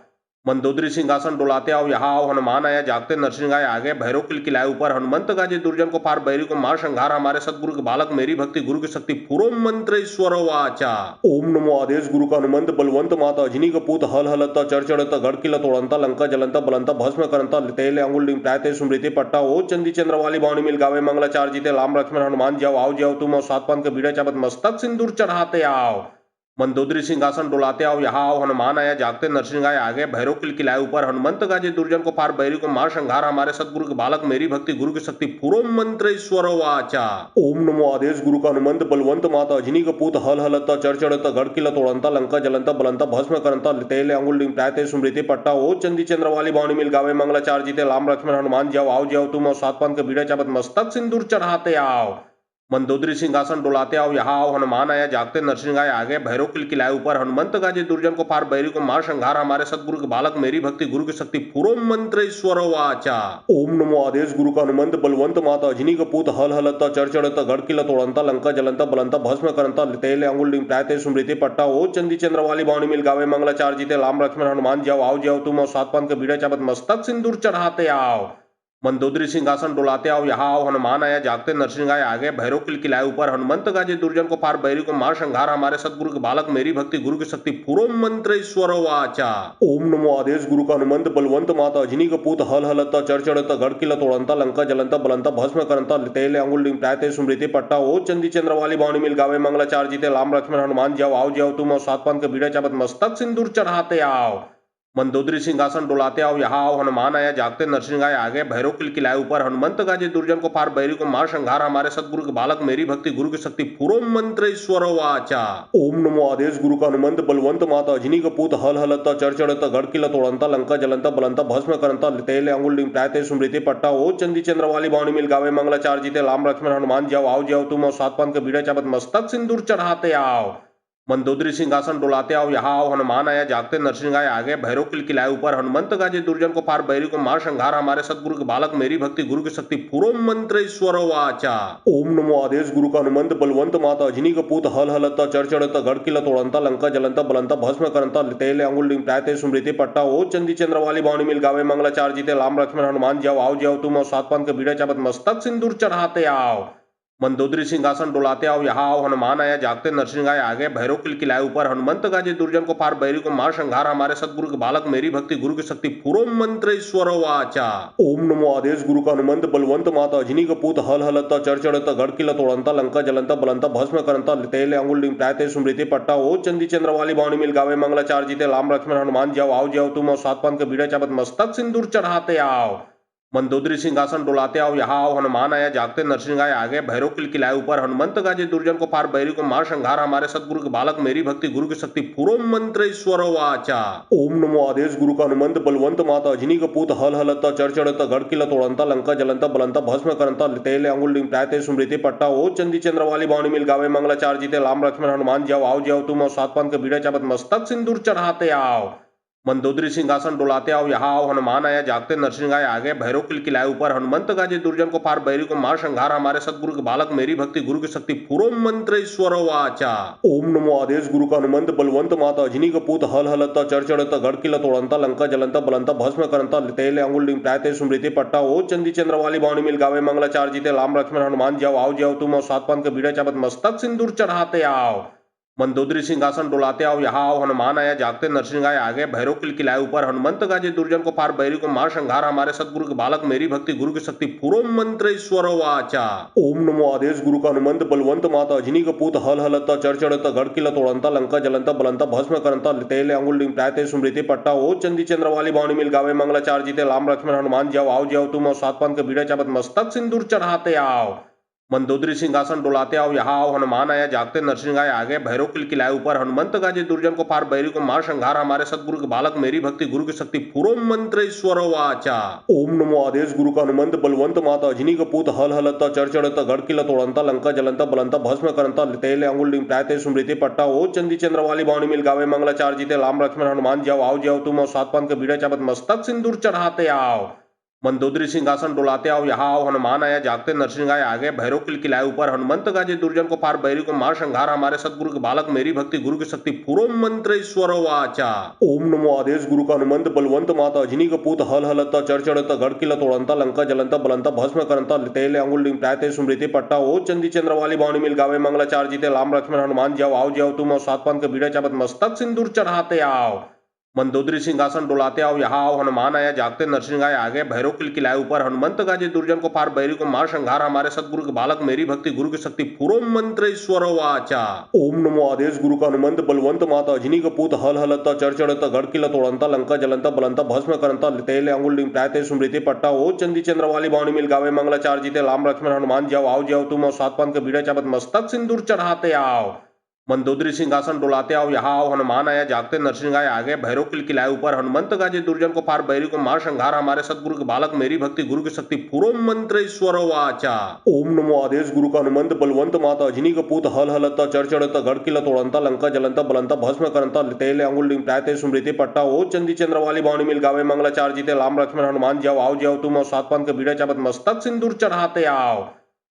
मंदोदरी सिंहासन डोलाते आओ यहाँ आओ हनुमान आया जागते नरसिंह आए आगे भैरव किलाए ऊपर हनुमंत गाजे दुर्जन को पार बैरी को मार संघार हमारे सतगुरु के बालक मेरी भक्ति गुरु की शक्ति पूरो मंत्र ईश्वर वाचा। ओम नमो आदेश गुरु का हनुमंत बलवंत माता अजनी कपूत हल हलता चढ़ता गढ़ किला तोड़ंता लंका जलंता बलंता भस्म करंता तेले अंगुल डिंग प्रायते स्मृति पट्टा ओ चंदी चंद्र वाली बावनी मिल गावे मंगलाचार जीते लाम लक्ष्मण हनुमान जाओ आओ जाओ तुम और सात पान के बीड़ा चाबत मस्तक सिंदूर चढ़ाते आओ। मंदोदरी सिंहासन डोलाते आओ यहाँ आओ हनुमान आया जागते नरसिंह आए आगे भैरव किलाए ऊपर हनुमंत गाजे दुर्जन को पार बैरी को मार संघार हमारे सतगुरु के बालक मेरी भक्ति गुरु की शक्ति पूरो मंत्र ईश्वर वाचा। ओम नमो आदेश गुरु का हनुमंत बलवंत माता अजनी कपूत हल हलता चढ़ता गढ़ किला तोड़ंता लंका जलंता बलंता भस्म करंता तेले अंगुल डिंग प्रायते स्मृति पट्टा ओ चंदी चंद्र वाली बावनी मिल गावे मंगलाचार जीते लाम लक्ष्मण हनुमान जाओ आओ जाओ तुम और सात पान के बीड़ा चाबत मस्तक सिंदूर चढ़ाते आओ। मंदोदरी सिंहासन डोलाते आओ यहाँ आओ हनुमान आया जागते नरसिंह आए आगे भैरव किलाए ऊपर हनुमंत गाजे दुर्जन को पार बैरी को मार संघार हमारे सतगुरु के बालक मेरी भक्ति गुरु की शक्ति पूरो मंत्र ईश्वर वाचा। ओम नमो आदेश गुरु का हनुमंत बलवंत माता अजनी कपूत हल हलता चढ़ता गढ़ किला तोड़ंता लंका जलंता बलंता भस्म करंता तेले अंगुल डिंग प्रायते स्मृति पट्टा ओ चंदी चंद्र वाली बावनी मिल गावे मंगलाचार जीते लाम लक्ष्मण हनुमान जाओ आओ जाओ तुम और सात पान के बीड़ा चाबत मस्तक सिंदूर चढ़ाते आओ। मंदोदरी सिंहासन डोलाते आओ यहाँ आओ हनुमान आया जागते नरसिंह आए आगे भैरव किलाए ऊपर हनुमंत गाजे दुर्जन को पार बैरी को मार संघार हमारे सतगुरु के बालक मेरी भक्ति गुरु की शक्ति पूरो मंत्र ईश्वर वाचा। ओम नमो आदेश गुरु का हनुमंत बलवंत माता अजनी कपूत हल हलता चढ़ता गढ़ किला तोड़ंता लंका जलंता बलंता भस्म करंता तेले अंगुल डिंग प्रायते स्मृति पट्टा ओ चंदी चंद्र वाली बावनी मिल गावे मंगलाचार जीते लाम लक्ष्मण हनुमान जाओ आओ जाओ तुम और सात पान के बीड़ा चाबत मस्तक सिंदूर चढ़ाते आओ। मंदोदरी सिंहासन डोलाते आओ यहाँ आओ हनुमान आया जागते नरसिंह आए आगे भैरव किलाए ऊपर हनुमंत गाजे दुर्जन को पार बैरी को मार संघार हमारे सतगुरु के बालक मेरी भक्ति गुरु की शक्ति पूरो मंत्र ईश्वर वाचा। ओम नमो आदेश गुरु का हनुमंत बलवंत माता अजनी कपूत हल हलता चढ़ता गढ़ किला तोड़ंता लंका जलंता बलंता भस्म करंता तेले अंगुल डिंग प्रायते स्मृति पट्टा ओ चंदी चंद्र वाली बावनी मिल गावे मंगलाचार जीते लाम लक्ष्मण हनुमान जाओ आओ जाओ तुम और सात पान के बीड़ा चाबत मस्तक सिंदूर चढ़ाते आओ। मंदोदरी सिंहासन डोलाते आओ यहाँ आओ हनुमान आया जागते नरसिंह आए आगे भैरव किलाए ऊपर हनुमंत गाजे दुर्जन को पार बैरी को मार संघार हमारे सतगुरु के बालक मेरी भक्ति गुरु की शक्ति पूरो मंत्र ईश्वर वाचा। ओम नमो आदेश गुरु का हनुमंत बलवंत माता अजनी कपूत हल हलता चढ़ता गढ़ किला तोड़ंता लंका जलंता बलंता भस्म करंता तेले अंगुल डिंग प्रायते स्मृति पट्टा ओ चंदी चंद्र वाली बावनी मिल गावे मंगलाचार जीते लाम लक्ष्मण हनुमान जाओ आओ जाओ तुम और सात पान के बीड़ा चाबत मस्तक सिंदूर चढ़ाते आओ। मंदोदरी सिंहासन डोलाते आओ यहाँ आओ हनुमान आया जागते नरसिंह आए आगे भैरव किलाए ऊपर हनुमंत गाजे दुर्जन को पार बैरी को मार संघार हमारे सतगुरु के बालक मेरी भक्ति गुरु की शक्ति पूरो मंत्र ईश्वर वाचा। ओम नमो आदेश गुरु का हनुमंत बलवंत माता अजनी कपूत हल हलता चढ़ता गढ़ किला तोड़ंता लंका जलंता बलंता भस्म करंता तेले अंगुल डिंग प्रायते स्मृति पट्टा ओ चंदी चंद्र वाली बावनी मिल गावे मंगलाचार जीते लाम लक्ष्मण हनुमान जाओ आओ जाओ तुम और सात पान के बीड़ा चाबत मस्तक सिंदूर चढ़ाते आओ। मंदोदरी सिंहासन डोलाते आओ यहाँ आओ हनुमान आया जागते नरसिंह आए आगे भैरव किलाए ऊपर हनुमंत गाजे दुर्जन को पार बैरी को मार संघार हमारे सतगुरु के बालक मेरी भक्ति गुरु की शक्ति पूरो मंत्र ईश्वर वाचा। ओम नमो आदेश गुरु का हनुमंत बलवंत माता अजनी कपूत हल हलता चढ़ता गढ़ किला तोड़ंता लंका जलंता बलंता भस्म करंता तेले अंगुल डिंग प्रायते स्मृति पट्टा ओ चंदी चंद्र वाली बावनी मिल गावे मंगलाचार जीते लाम लक्ष्मण हनुमान जाओ आओ जाओ तुम और सात पान के बीड़ा चाबत मस्तक सिंदूर चढ़ाते आओ। मंदोदरी सिंहासन डोलाते आओ यहाँ आओ हनुमान आया जागते नरसिंह आए आगे भैरव किलाए ऊपर हनुमंत गाजे दुर्जन को पार बैरी को मार संघार हमारे सतगुरु के बालक मेरी भक्ति गुरु की शक्ति पूरो मंत्र ईश्वर वाचा। ओम नमो आदेश गुरु का हनुमंत बलवंत माता अजनी कपूत हल हलता चढ़ता गढ़ किला तोड़ंता लंका जलंता बलंता भस्म करंता तेले अंगुल डिंग प्रायते स्मृति पट्टा ओ चंदी चंद्र वाली बावनी मिल गावे मंगलाचार जीते लाम लक्ष्मण हनुमान जाओ आओ जाओ तुम और सात पान के बीड़ा चाबत मस्तक सिंदूर चढ़ाते आओ। मंदोदरी सिंहासन डोलाते आओ यहाँ आओ हनुमान आया जागते नरसिंह आए आगे भैरव किलाए ऊपर हनुमंत गाजे दुर्जन को पार बैरी को मार संघार हमारे सतगुरु के बालक मेरी भक्ति गुरु की शक्ति पूरो मंत्र ईश्वर वाचा। ओम नमो आदेश गुरु का हनुमंत बलवंत माता अजनी कपूत हल हलता चढ़ता गढ़ किला तोड़ंता लंका जलंता बलंता भस्म करंता तेले अंगुल डिंग प्रायते स्मृति पट्टा ओ चंदी चंद्र वाली बावनी मिल गावे मंगलाचार जीते लाम लक्ष्मण हनुमान जाओ आओ जाओ तुम और सात पान के बीड़ा चाबत मस्तक सिंदूर चढ़ाते आओ। मंदोदरी सिंहासन डोलाते आओ यहाँ आओ हनुमान आया जागते नरसिंह आए आगे भैरव किलाए ऊपर हनुमंत गाजे दुर्जन को पार बैरी को मार संघार हमारे सतगुरु के बालक मेरी भक्ति गुरु की शक्ति पूरो मंत्र ईश्वर वाचा। ओम नमो आदेश गुरु का हनुमंत बलवंत माता अजनी कपूत हल हलता चढ़ता गढ़ किला तोड़ंता लंका जलंता बलंता भस्म करंता तेले अंगुल डिंग प्रायते स्मृति पट्टा ओ चंदी चंद्र वाली बावनी मिल गावे मंगलाचार जीते लाम लक्ष्मण हनुमान जाओ आओ जाओ तुम और सात पान के बीड़ा चाबत मस्तक सिंदूर चढ़ाते आओ। मंदोदरी सिंहासन डोलाते आओ यहाँ आओ हनुमान आया जागते नरसिंह आए आगे भैरव किलाए ऊपर हनुमंत गाजे दुर्जन को पार बैरी को मार संघार हमारे सतगुरु के बालक मेरी भक्ति गुरु की शक्ति पूरो मंत्र ईश्वर वाचा। ओम नमो आदेश गुरु का हनुमंत बलवंत माता अजनी का पूत हल हलता चढ़ गढ़ किला तोड़ंता लंका जलंता बलंता भस्म करंता तेले अंगुल लिंग प्रायते स्मृति पट्टा ओ चंदी चंद्र वाली बाणी मिल गावे मंगलाचार जीते लाम लक्ष्मण हनुमान जाओ आओ जाओ तुम और सात पान के बीड़ा चाबत मस्तक सिंदूर चढ़ाते आओ। मंदोदरी सिंहासन डोलाते आओ यहाँ आओ हनुमान आया जागते नरसिंह आए आगे भैरव किलाए ऊपर हनुमंत गाजे दुर्जन को पार बैरी को मार संघार हमारे सतगुरु के बालक मेरी भक्ति गुरु की शक्ति पूरो मंत्र ईश्वर वाचा। ओम नमो आदेश गुरु का हनुमंत बलवंत माता अजनी का पूत हल हलता चढ़ गढ़ किला तोड़ंता लंका जलंता बलंता भस्म करंता तेले अंगुल लिंग प्रायते स्मृति पट्टा ओ चंदी चंद्र वाली बाणी मिल गावे मंगलाचार जीते लाम लक्ष्मण हनुमान जाओ आओ जाओ तुम और सात पान के बीड़ा चाबत मस्तक सिंदूर चढ़ाते आओ। मंदोदरी सिंहासन डोलाते आओ यहाँ आओ हनुमान आया जागते नरसिंह आए आगे भैरव किलाए ऊपर हनुमंत गाजे दुर्जन को पार बैरी को मार संघार हमारे सतगुरु के बालक मेरी भक्ति गुरु की शक्ति पूरो मंत्र ईश्वर वाचा। ओम नमो आदेश गुरु का हनुमंत बलवंत माता अजनी का पूत हल हलता चढ़ गढ़ किला तोड़ंता लंका जलंता बलंता भस्म करंता तेले अंगुल लिंग प्रायते स्मृति पट्टा ओ चंदी चंद्र वाली बाणी मिल गावे मंगलाचार जीते लाम लक्ष्मण हनुमान जाओ आओ जाओ तुम और सात पान के बीड़ा चाबत मस्तक सिंदूर चढ़ाते आओ।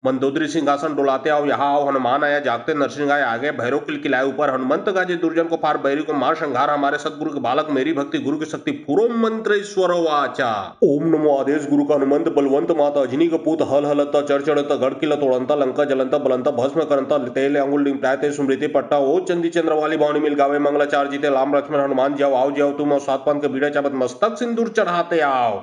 मंदोदरी सिंहासन डोलाते आओ यहाँ आओ हनुमान आया जागते नरसिंह आए आगे भैरव किलाए ऊपर हनुमंत गाजे दुर्जन को पार बैरी को मार संघार हमारे सतगुरु के बालक मेरी भक्ति गुरु की शक्ति पूरो मंत्र ईश्वर वाचा। ओम नमो आदेश गुरु का हनुमंत बलवंत माता अजनी का पूत हल हलता चढ़ गढ़ किला तोड़ंता लंका जलंता बलंता भस्म करंता तेले अंगुल लिंग प्रायते स्मृति पट्टा ओ चंदी चंद्र वाली बाणी मिल गावे मंगलाचार जीते लाम लक्ष्मण हनुमान जाओ आओ जाओ तुम और सात पान के बीड़ा चाबत मस्तक सिंदूर चढ़ाते आओ।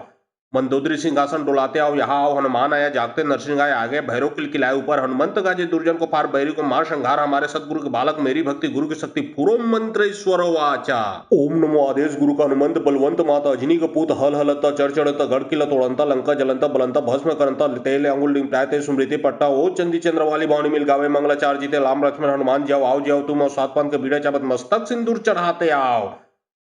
मंदोदरी सिंहासन डोलाते आओ यहाँ आओ हनुमान आया जागते नरसिंह आए आगे भैरव किलाए ऊपर हनुमंत गाजे दुर्जन को पार बैरी को मार संघार हमारे सतगुरु के बालक मेरी भक्ति गुरु की शक्ति पूरो मंत्र ईश्वर वाचा। ओम नमो आदेश गुरु का हनुमंत बलवंत माता अजनी का पूत हल हलता चढ़ गढ़ किला तोड़ंता लंका जलंता बलंता भस्म करंता तेले अंगुल लिंग प्रायते स्मृति पट्टा ओ चंदी चंद्र वाली बाणी मिल गावे मंगलाचार जीते लाम लक्ष्मण हनुमान जाओ आओ जाओ तुम और सात पान के बीड़ा चाबत मस्तक सिंदूर चढ़ाते आओ।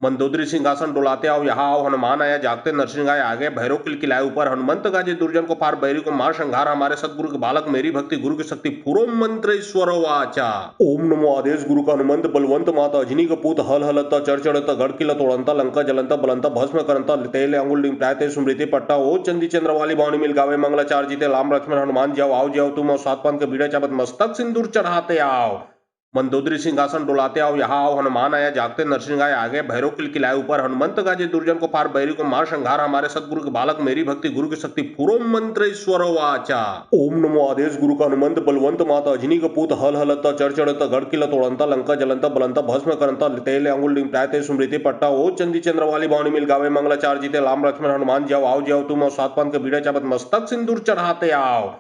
मंदोदरी सिंहासन डोलाते आओ यहाँ आओ हनुमान आया जागते नरसिंह आए आगे भैरव किलाए ऊपर हनुमंत गाजे दुर्जन को पार बैरी को मार संघार हमारे सतगुरु के बालक मेरी भक्ति गुरु की शक्ति पूरो मंत्र ईश्वर वाचा। ओम नमो आदेश गुरु का हनुमंत बलवंत माता अजनी का पूत हल हलता चढ़ गढ़ किला तोड़ंता लंका जलंता बलंता भस्म करंता तेले अंगुल लिंग प्रायते स्मृति पट्टा ओ चंदी चंद्र वाली बाणी मिल गावे मंगलाचार जीते लाम लक्ष्मण हनुमान जाओ आओ जाओ तुम और सात पान के बीड़ा चाबत मस्तक सिंदूर चढ़ाते आओ। मंदोदरी सिंहासन डोलाते आओ यहाँ आओ हनुमान आया जागते नरसिंह आए आगे भैरव किलाए ऊपर हनुमंत गाजे दुर्जन को पार बैरी को मार संघार हमारे सतगुरु के बालक मेरी भक्ति गुरु की शक्ति पूरो मंत्र ईश्वर वाचा। ओम नमो आदेश गुरु का हनुमंत बलवंत माता अजनी का पूत हल हलता चढ़ गढ़ किला तोड़ंता लंका जलंता बलंता भस्म करंता तेले अंगुल लिंग प्रायते स्मृति पट्टा ओ चंदी चंद्र वाली बाणी मिल गावे मंगलाचार जीते लाम लक्ष्मण हनुमान जाओ आओ जाओ तुम और सात पान के बीड़ा चाबत मस्तक सिंदूर चढ़ाते आओ।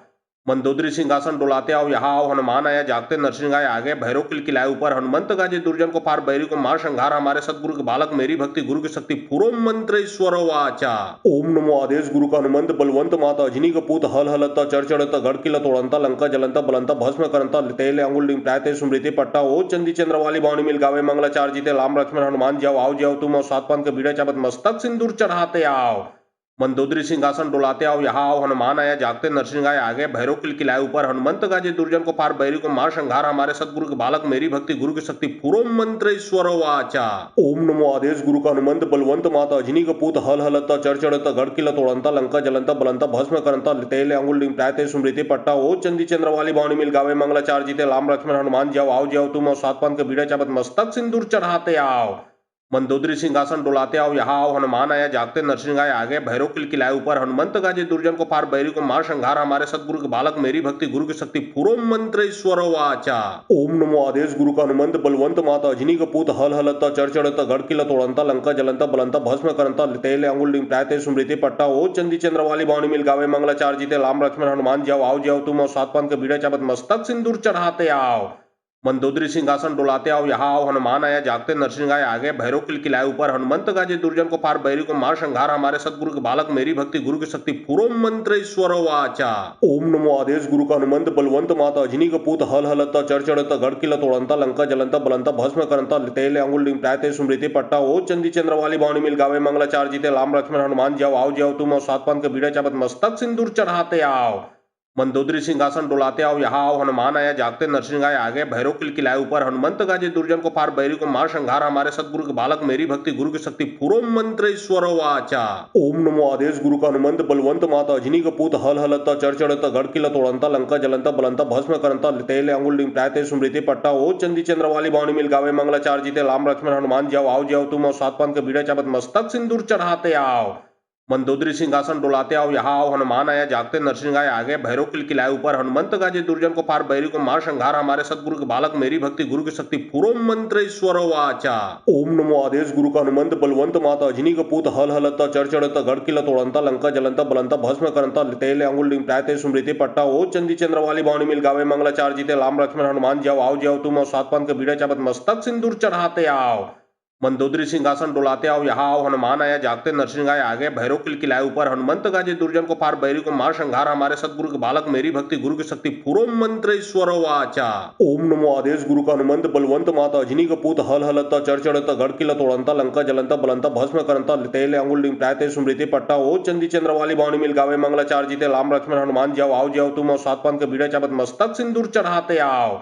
मंदोदरी सिंहासन डोलाते आओ यहाँ आओ हनुमान आया जागते नरसिंह आए आगे भैरव किलाए ऊपर हनुमंत गाजे दुर्जन को पार बैरी को मार संघार हमारे सतगुरु के बालक मेरी भक्ति गुरु की शक्ति पूरो मंत्र ईश्वर वाचा। ओम नमो आदेश गुरु का हनुमंत बलवंत माता अजनी का पूत हल हलता चढ़ गढ़ किला तोड़ंता लंका जलंता बलंता भस्म करंता तेले अंगुल लिंग प्रायते स्मृति पट्टा ओ चंदी चंद्र वाली बाणी मिल गावे मंगलाचार जीते लाम लक्ष्मण हनुमान जाओ आओ जाओ तुम और सात पान के बीड़ा चाबत मस्तक सिंदूर चढ़ाते आओ। मंदोदरी सिंहासन डोलाते आओ यहाँ आओ हनुमान आया जागते नरसिंह आए आगे भैरव किलाए ऊपर हनुमंत गाजे दुर्जन को पार बैरी को मार संघार हमारे सतगुरु के बालक मेरी भक्ति गुरु की शक्ति पूरो मंत्र ईश्वर वाचा। ओम नमो आदेश गुरु का हनुमंत बलवंत माता अजनी का पूत हल हलता चढ़ गढ़ किला तोड़ंता लंका जलंता बलंता भस्म करंता तेले अंगुल लिंग प्रायते स्मृति पट्टा ओ चंदी चंद्र वाली बाणी मिल गावे मंगलाचार जीते लाम लक्ष्मण हनुमान जाओ आओ जाओ तुम और सात पान के बीड़ा चाबत मस्तक सिंदूर चढ़ाते आओ। मंदोदरी सिंहासन डोलाते आओ यहाँ आओ हनुमान आया जागते नरसिंह आए आगे भैरव किलाए ऊपर हनुमंत गाजे दुर्जन को पार बैरी को मार संघार हमारे सतगुरु के बालक मेरी भक्ति गुरु की शक्ति पूरो मंत्र ईश्वर वाचा। ओम नमो आदेश गुरु का हनुमंत बलवंत माता अजनी का पूत हल हलता चढ़ गढ़ किला तोड़ंता लंका जलंता बलंता भस्म करंता तेले अंगुल लिंग प्रायते स्मृति पट्टा ओ चंदी चंद्र वाली बाणी मिल गावे मंगलाचार जीते लाम लक्ष्मण हनुमान जाओ आओ जाओ तुम और सात पान के बीड़ा चाबत मस्तक सिंदूर चढ़ाते आओ। मंदोदरी सिंहासन डोलाते आओ यहाँ आओ हनुमान आया जागते नरसिंह आए आगे भैरव किलाए ऊपर हनुमंत गाजे दुर्जन को पार बैरी को मार संघार हमारे सतगुरु के बालक मेरी भक्ति गुरु की शक्ति पूरो मंत्र ईश्वर वाचा। ओम नमो आदेश गुरु का हनुमंत बलवंत माता अजनी का पूत हल हलता चढ़ गढ़ किला तोड़ंता लंका जलंता बलंता भस्म करंता तेले अंगुल लिंग प्रायते स्मृति पट्टा ओ चंदी चंद्र वाली बाणी मिल गावे मंगलाचार जीते लाम लक्ष्मण हनुमान जाओ आओ जाओ तुम और सात पान के बीड़ा चाबत मस्तक सिंदूर चढ़ाते आओ। मंदोदरी सिंहासन डोलाते आओ यहाँ आओ हनुमान आया जागते नरसिंह आए आगे भैरव किलाए ऊपर हनुमंत गाजे दुर्जन को फार बैरी को मार संहार हमारे सतगुरु के बालक मेरी भक्ति गुरु की शक्ति पूरो मंत्र ईश्वर वाचा। ओम नमो आदेश गुरु का हनुमंत बलवंत माता अजनी का पूत हल हलता चढ़ता गढ़किला तोड़ंता लंका जलंता बलंता भस्म करंता तेले अंगुल डिंग प्रायते स्मृति पट्टा ओ चंदी चंद्र वाली बावनी मिल गावे मंगलाचार जीते लाम लक्ष्मण हनुमान जाओ आओ जाओ तुम और सात पान के बीड़ा चापत मस्तक सिंदूर चढ़ाते आओ। मंदोदरी सिंहासन डोलाते आओ यहाँ आओ हनुमान आया जागते नरसिंह आए आगे भैरव किलाए ऊपर हनुमंत गाजे दुर्जन को फार बैरी को मार संहार हमारे सतगुरु के बालक मेरी भक्ति गुरु की शक्ति पूरो मंत्र ईश्वर वाचा। ओम नमो आदेश गुरु का हनुमंत बलवंत माता अजनी का पूत हल हलता चढ़ता गढ़किला तोड़ंता लंका जलंता बलंता भस्म करंता तेले अंगुल डिंग प्रायते स्मृति पट्टा ओ चंदी चंद्र वाली बावनी मिल गावे मंगलाचार जीते लाम लक्ष्मण हनुमान जाओ आओ जाओ तुम और सात पान के बीड़ा चापत मस्तक सिंदूर चढ़ाते आओ। मंदोदरी सिंहासन डोलाते आओ यहाँ आओ हनुमान आया जागते नरसिंह आए आगे भैरव किलाए ऊपर हनुमंत गाजे दुर्जन को फार बैरी को मार संहार हमारे सतगुरु के बालक मेरी भक्ति गुरु की शक्ति पूरो मंत्र ईश्वर वाचा। ओम नमो आदेश गुरु का हनुमंत बलवंत माता अजनी का पूत हल हलता चढ़ता गढ़किला तोड़ंता लंका जलंता बलंता भस्म करंता तेले अंगुल डिंग प्रायते स्मृति पट्टा ओ चंदी चंद्र वाली बावनी मिल गावे मंगलाचार जीते लाम लक्ष्मण हनुमान जाओ आओ जाओ तुम और सात पान के बीड़ा चापत मस्तक सिंदूर चढ़ाते आओ।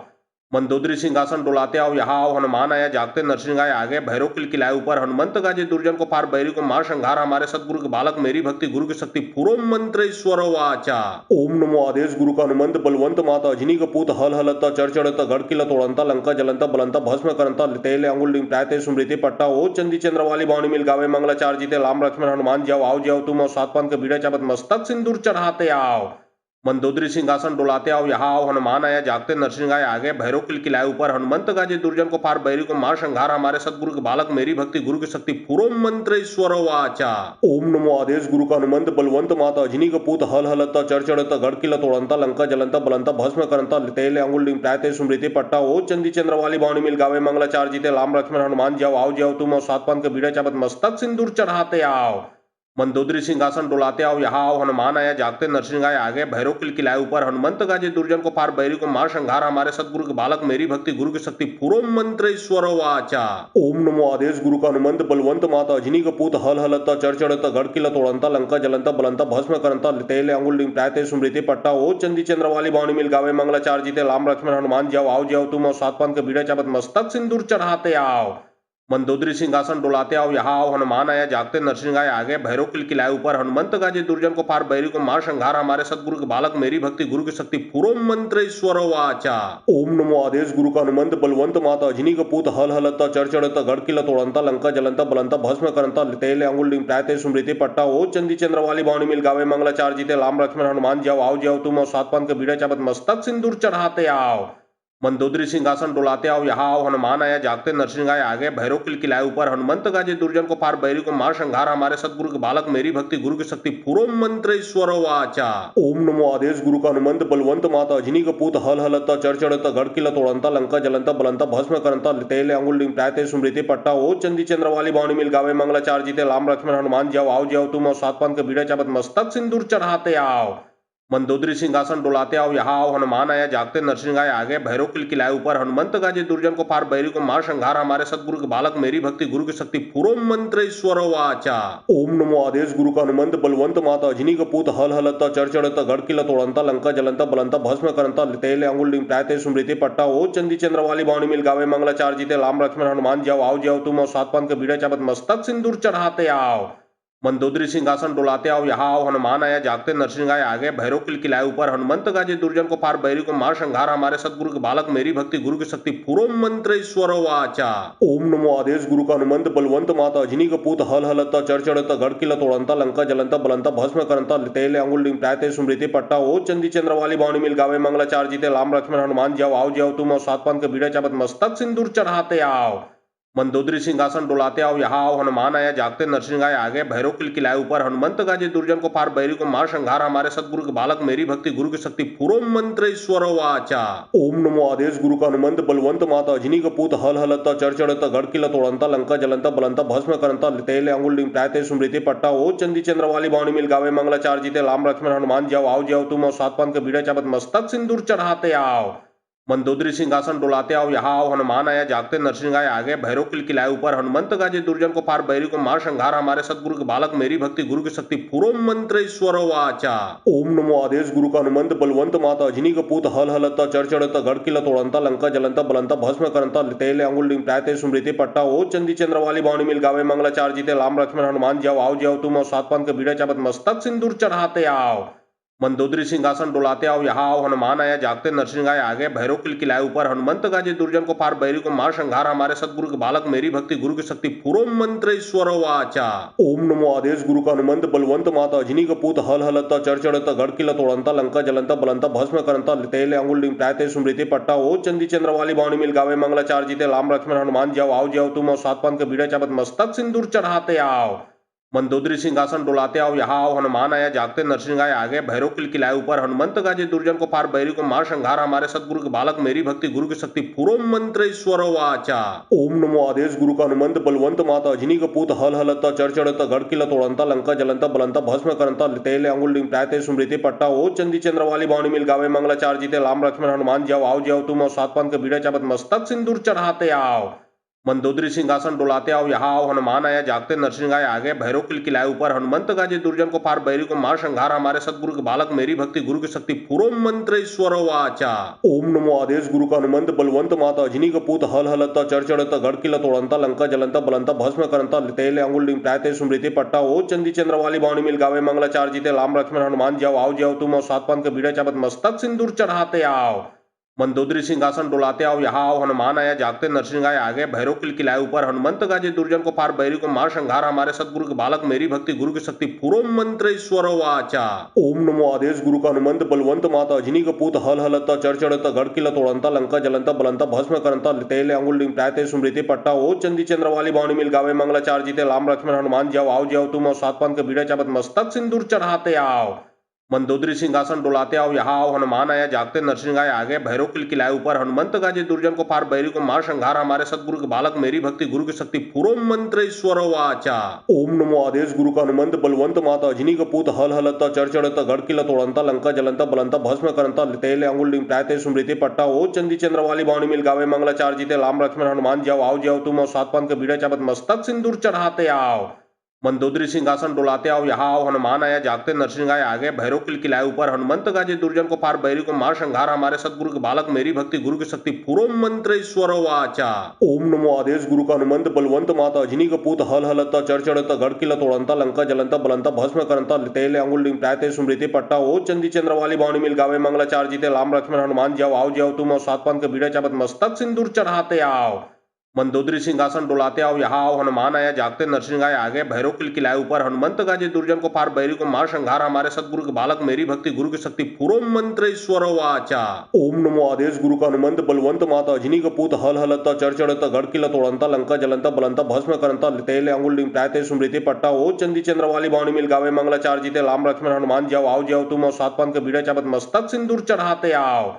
मंदोदरी सिंहासन डोलाते आओ यहाँ आओ हनुमान आया जागते नरसिंह आए आगे भैरव किलाए ऊपर हनुमंत गाजे दुर्जन को फार बैरी को मार संहार हमारे सतगुरु के बालक मेरी भक्ति गुरु की शक्ति पूरो मंत्र ईश्वर वाचा। ओम नमो आदेश गुरु का हनुमंत बलवंत माता अजनी का पूत हल हलता चढ़ता गढ़किला तोड़ंता लंका जलंता बलंता भस्म करंता तेले अंगुल डिंग प्रायते स्मृति पट्टा ओ चंदी चंद्र वाली बावनी मिल गावे मंगलाचार जीते लाम लक्ष्मण हनुमान जाओ आओ जाओ तुम और सात पान के बीड़ा चापत मस्तक सिंदूर चढ़ाते आओ। मंदोदरी सिंहासन डोलाते आओ यहाँ आओ हनुमान आया जागते नरसिंह आए आगे भैरव किलाए ऊपर हनुमंत गाजे दुर्जन को फार बैरी को मार संहार हमारे सतगुरु के बालक मेरी भक्ति गुरु की शक्ति पूरो मंत्र ईश्वर वाचा। ओम नमो आदेश गुरु का हनुमंत बलवंत माता अजनी का पूत हल हलता चढ़ता गढ़किला तोड़ंता लंका जलंता बलंता भस्म करंता तेले अंगुल डिंग प्रायते स्मृति पट्टा ओ चंदी चंद्र वाली बावनी मिल गावे मंगलाचार जीते लाम लक्ष्मण हनुमान जाओ आओ जाओ तुम और सात पान के बीड़ा चापत मस्तक सिंदूर चढ़ाते आओ। मंदोदरी सिंहासन डोलाते आओ यहाँ आओ हनुमान आया जागते नरसिंह आए आगे भैरव किलाए ऊपर हनुमंत गाजे दुर्जन को फार बैरी को मार संहार हमारे सतगुरु के बालक मेरी भक्ति गुरु की शक्ति पूरो मंत्र ईश्वर वाचा। ओम नमो आदेश गुरु का हनुमंत बलवंत माता अजनी का पूत हल हलता चढ़ता गढ़किला तोड़ंता लंका जलंता बलंता भस्म करंता तेले अंगुल डिंग प्रायते स्मृति पट्टा ओ चंदी चंद्र वाली बावनी मिल गावे मंगलाचार जीते लाम लक्ष्मण हनुमान जाओ आओ जाओ तुम और सात पान के बीड़ा चापत मस्तक सिंदूर चढ़ाते आओ। मंदोदरी सिंहासन डोलाते आओ यहाँ आओ हनुमान आया जागते नरसिंह आए आगे भैरव किलाए ऊपर हनुमंत गाजे दुर्जन को फार बैरी को मार संहार हमारे सतगुरु के बालक मेरी भक्ति गुरु की शक्ति पूरो मंत्र ईश्वर वाचा। ओम नमो आदेश गुरु का हनुमंत बलवंत माता अजनी का पूत हल हलता चढ़ता गढ़किला तोड़ंता लंका जलंता बलंता भस्म करंता तेले अंगुल डिंग प्रायते स्मृति पट्टा ओ चंदी चंद्र वाली बावनी मिल गावे मंगलाचार जीते लाम लक्ष्मण हनुमान जाओ आओ जाओ तुम और सात पान के बीड़ा चापत मस्तक सिंदूर चढ़ाते आओ। मंदोदरी सिंहासन डोलाते आओ यहाँ आओ हनुमान आया जागते नरसिंह आए आगे भैरव किलाए ऊपर हनुमंत गाजे दुर्जन को फार बैरी को मार संहार हमारे सतगुरु के बालक मेरी भक्ति गुरु की शक्ति पूरो मंत्र ईश्वर वाचा। ओम नमो आदेश गुरु का हनुमंत बलवंत माता अजनी का पूत हल हलता चढ़ता गढ़किला तोड़ंता लंका जलंता बलंता भस्म करंता तेले अंगुल डिंग प्रायते स्मृति पट्टा ओ चंदी चंद्र वाली बावनी मिल गावे मंगलाचार जीते लाम लक्ष्मण हनुमान जाओ आओ जाओ तुम और सात पान के बीड़ा चापत मस्तक सिंदूर चढ़ाते आओ। मंदोदरी सिंहासन डोलाते आओ यहाँ आओ हनुमान आया जागते नरसिंह आए आगे भैरव किलाए ऊपर हनुमंत गाजे दुर्जन को फार बैरी को मार संहार हमारे सतगुरु के बालक मेरी भक्ति गुरु की शक्ति पूरो मंत्र ईश्वर वाचा। ओम नमो आदेश गुरु का हनुमंत बलवंत माता अजनी का पूत हल हलता चढ़ता गढ़किला तोड़ंता लंका जलंता बलंता भस्म करंता तेले अंगुल डिंग प्रायते स्मृति पट्टा ओ चंदी चंद्र वाली बावनी मिल गावे मंगलाचार जीते लाम लक्ष्मण हनुमान जाओ आओ जाओ तुम और सात पान के बीड़ा चापत मस्तक सिंदूर चढ़ाते आओ। मंदोदरी सिंहासन डोलाते आओ यहाँ आओ हनुमान आया जागते नरसिंह आए आगे भैरव किलाए ऊपर हनुमंत गाजे दुर्जन को फार बैरी को मार संहार हमारे सतगुरु के बालक मेरी भक्ति गुरु की शक्ति पूरो मंत्र ईश्वर वाचा। ओम नमो आदेश गुरु का हनुमंत बलवंत माता अजनी का पूत हल हलता चढ़ता गढ़किला तोड़ंता लंका जलंता बलंता भस्म करंता तेले अंगुल डिंग प्रायते स्मृति पट्टा ओ चंदी चंद्र वाली बावनी मिल गावे मंगलाचार जीते लाम लक्ष्मण हनुमान जाओ आओ जाओ तुम और सात पान के बीड़ा चापत मस्तक सिंदूर चढ़ाते आओ। मंदोदरी सिंहासन डोलाते आओ यहाँ आओ हनुमान आया जागते नरसिंह आए आगे भैरव किलाए ऊपर हनुमंत गाजे दुर्जन को फार बैरी को मार संहार हमारे सतगुरु के बालक मेरी भक्ति गुरु की शक्ति पूरो मंत्र ईश्वर वाचा। ओम नमो आदेश गुरु का हनुमंत बलवंत माता अजनी का पूत हल हलता चढ़ता गढ़किला तोड़ंता लंका जलंता बलंता भस्म करंता तेले अंगुल डिंग प्रायते स्मृति पट्टा ओ चंदी चंद्र वाली बावनी मिल गावे मंगलाचार जीते लाम लक्ष्मण हनुमान जाओ आओ जाओ तुम और सात पान के बीड़ा चापत मस्तक सिंदूर चढ़ाते आओ। मंदोदरी सिंहासन डोलाते आओ यहाँ आओ हनुमान आया जागते नरसिंह आए आगे भैरव किलाए ऊपर हनुमंत गाजे दुर्जन को पार बैरी को मार संघार हमारे सतगुरु के बालक मेरी भक्ति गुरु की शक्ति पूरो मंत्र ईश्वर वाचा। ओम नमो आदेश गुरु का हनुमंत बलवंत माता अजनी का पूत हल हलता चढ़ता गढ़ किला तोड़ंता लंका जलंता बलंता भस्म करंता तेले अंगुल डिंग प्रायते स्मृति पट्टा ओ चंदी चंद्र वाली बावनी मिल गावे मंगलाचार जीते लाम लक्ष्मण हनुमान जाओ तुम और सात पान के बीड़ा चापत मस्तक सिंदूर चढ़ाते आओ। मंदोदरी सिंहासन डोलाते आओ यहाँ आओ हनुमान आया जागते नरसिंह आए आगे भैरव किलाए ऊपर हनुमंत गाजे दुर्जन को पार बैरी को मार संघार हमारे सतगुरु के बालक मेरी भक्ति गुरु की शक्ति पूरो मंत्र ईश्वर वाचा। ओम नमो आदेश गुरु का हनुमंत बलवंत माता अजनी का पूत हल हलता चढ़ता गढ़ किला तोड़ंता लंका जलंता बलंता भस्म करंता तेले अंगुल डिंग प्रायते स्मृति पट्टा ओ चंदी चंद्र वाली बावनी मिल गावे मंगलाचार जीते लाम लक्ष्मण हनुमान जाओ तुम और सात पान के बीड़ा चापत मस्तक सिंदूर चढ़ाते आओ। मंदोदरी सिंहासन डोलाते आओ यहाँ आओ हनुमान आया जागते नरसिंह आए आगे भैरव किलाए ऊपर हनुमंत गाजे दुर्जन को पार बैरी को मार संघार हमारे सतगुरु के बालक मेरी भक्ति गुरु की शक्ति पूरो मंत्र ईश्वर वाचा। ओम नमो आदेश गुरु का हनुमंत बलवंत माता अजनी का पूत हल हलता चढ़ता गढ़ किला तोड़ंता लंका जलंता बलंता भस्म करंता तेले अंगुल डिंग प्रायते स्मृति पट्टा ओ चंदी चंद्र वाली बावनी मिल गावे मंगलाचार जीते लाम लक्ष्मण हनुमान जाओ तुम और सात पान के बीड़ा चापत मस्तक सिंदूर चढ़ाते आओ। मंदोदरी सिंहासन डोलाते आओ यहाँ आओ हनुमान आया जागते नरसिंह आए आगे भैरव किलाए ऊपर हनुमंत गाजे दुर्जन को पार बैरी को मार संघार हमारे सतगुरु के बालक मेरी भक्ति गुरु की शक्ति पूरो मंत्र ईश्वर वाचा। ओम नमो आदेश गुरु का हनुमंत बलवंत माता अजनी का पूत हल हलता चढ़ता गढ़ किला तोड़ंता लंका जलंता बलंता भस्म करंता तेले अंगुल डिंग प्रायते स्मृति पट्टा ओ चंदी चंद्र वाली बावनी मिल गावे मंगलाचार जीते लाम लक्ष्मण हनुमान जाओ तुम और सात पान के बीड़ा चापत मस्तक सिंदूर चढ़ाते आओ। मंदोदरी सिंहासन डोलाते आओ यहाँ आओ हनुमान आया जागते नरसिंह आए आगे भैरव किलाए ऊपर हनुमंत गाजे दुर्जन को पार बैरी को मार संघार हमारे सतगुरु के बालक मेरी भक्ति गुरु की शक्ति पूरो मंत्र ईश्वर वाचा। ओम नमो आदेश गुरु का हनुमंत बलवंत माता अजनी का पूत हल हलता चढ़ता गढ़ किला तोड़ंता लंका जलंता बलंता भस्म करंता तेले अंगुल डिंग प्रायते स्मृति पट्टा ओ चंदी चंद्र वाली बावनी मिल गावे मंगलाचार जीते लाम लक्ष्मण हनुमान जाओ तुम और सात पान के बीड़ा चापत मस्तक सिंदूर चढ़ाते आओ। मंदोदरी सिंहासन डोलाते आओ यहाँ आओ हनुमान आया जागते नरसिंह आए आगे भैरव किलाए ऊपर हनुमंत गाजे दुर्जन को पार बैरी को मार संघार हमारे सतगुरु के बालक मेरी भक्ति गुरु की शक्ति पूरो मंत्र ईश्वर वाचा। ओम नमो आदेश गुरु का हनुमंत बलवंत माता अजनी का पूत हल हलता चढ़ता गढ़ किला तोड़ंता लंका जलंता बलंता भस्म करंता तेले अंगुल डिंग प्रायते स्मृति पट्टा ओ चंदी चंद्र वाली बावनी मिल गावे मंगलाचार जीते लाम लक्ष्मण हनुमान जाओ तुम और सात पान के बीड़ा चापत मस्तक सिंदूर चढ़ाते आओ। मंदोदरी सिंहासन डोलाते आओ यहाँ आओ हनुमान आया जागते नरसिंह आए आगे भैरव किलाए ऊपर हनुमंत गाजे दुर्जन को पार बैरी को मार संघार हमारे सतगुरु के बालक मेरी भक्ति गुरु की शक्ति पूरो मंत्र ईश्वर वाचा। ओम नमो आदेश गुरु का हनुमंत बलवंत माता अजनी का पूत हल हलता चढ़ता गढ़ किला तोड़ंता लंका जलंता बलंता भस्म करंता तेले अंगुल डिंग प्रायते स्मृति पट्टा ओ चंदी चंद्र वाली बावनी मिल गावे मंगलाचार जीते लाम लक्ष्मण हनुमान जाओ तुम और सात पान के बीड़ा चापत मस्तक सिंदूर चढ़ाते आओ। मंदोदरी सिंहासन डोलाते आओ यहाँ आओ हनुमान आया जागते नरसिंह आए आगे भैरव किलाए ऊपर हनुमंत गाजे दुर्जन को पार बैरी को मार संघार हमारे सतगुरु के बालक मेरी भक्ति गुरु की शक्ति पूरो मंत्र ईश्वर वाचा। ओम नमो आदेश गुरु का हनुमंत बलवंत माता अजनी का पूत हल हलता चढ़ता गढ़ किला तोड़ंता लंका जलंता बलंता भस्म करंता तेले अंगुल डिंग प्रायते स्मृति पट्टा ओ चंदी चंद्र वाली बावनी मिल गावे मंगलाचार जीते लाम लक्ष्मण हनुमान जाओ तुम और सात पान के बीड़ा चापत मस्तक सिंदूर चढ़ाते आओ।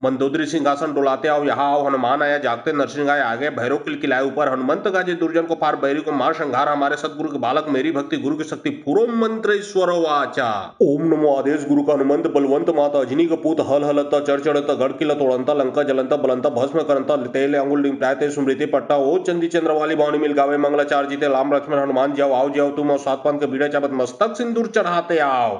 मंदोदरी सिंहासन डोलाते आओ यहाँ आओ हनुमान आया जागते नरसिंह आए आगे भैरव किलाए ऊपर हनुमंत गाजे दुर्जन को पार बैरी को मार संघार हमारे सतगुरु के बालक मेरी भक्ति गुरु की शक्ति पूरो मंत्र ईश्वर वाचा। ओम नमो आदेश गुरु का हनुमंत बलवंत माता अजनी का पूत हल हलता चढ़ता गढ़ किला तोड़ंता लंका जलंता बलंता भस्म करंता तेले अंगुल डिंग प्रायते स्मृति पट्टा ओ चंदी चंद्र वाली बावनी मिल गावे मंगलाचार जीते लाम लक्ष्मण हनुमान जाओ तुम और सात पान के बीड़ा चापत मस्तक सिंदूर चढ़ाते आओ।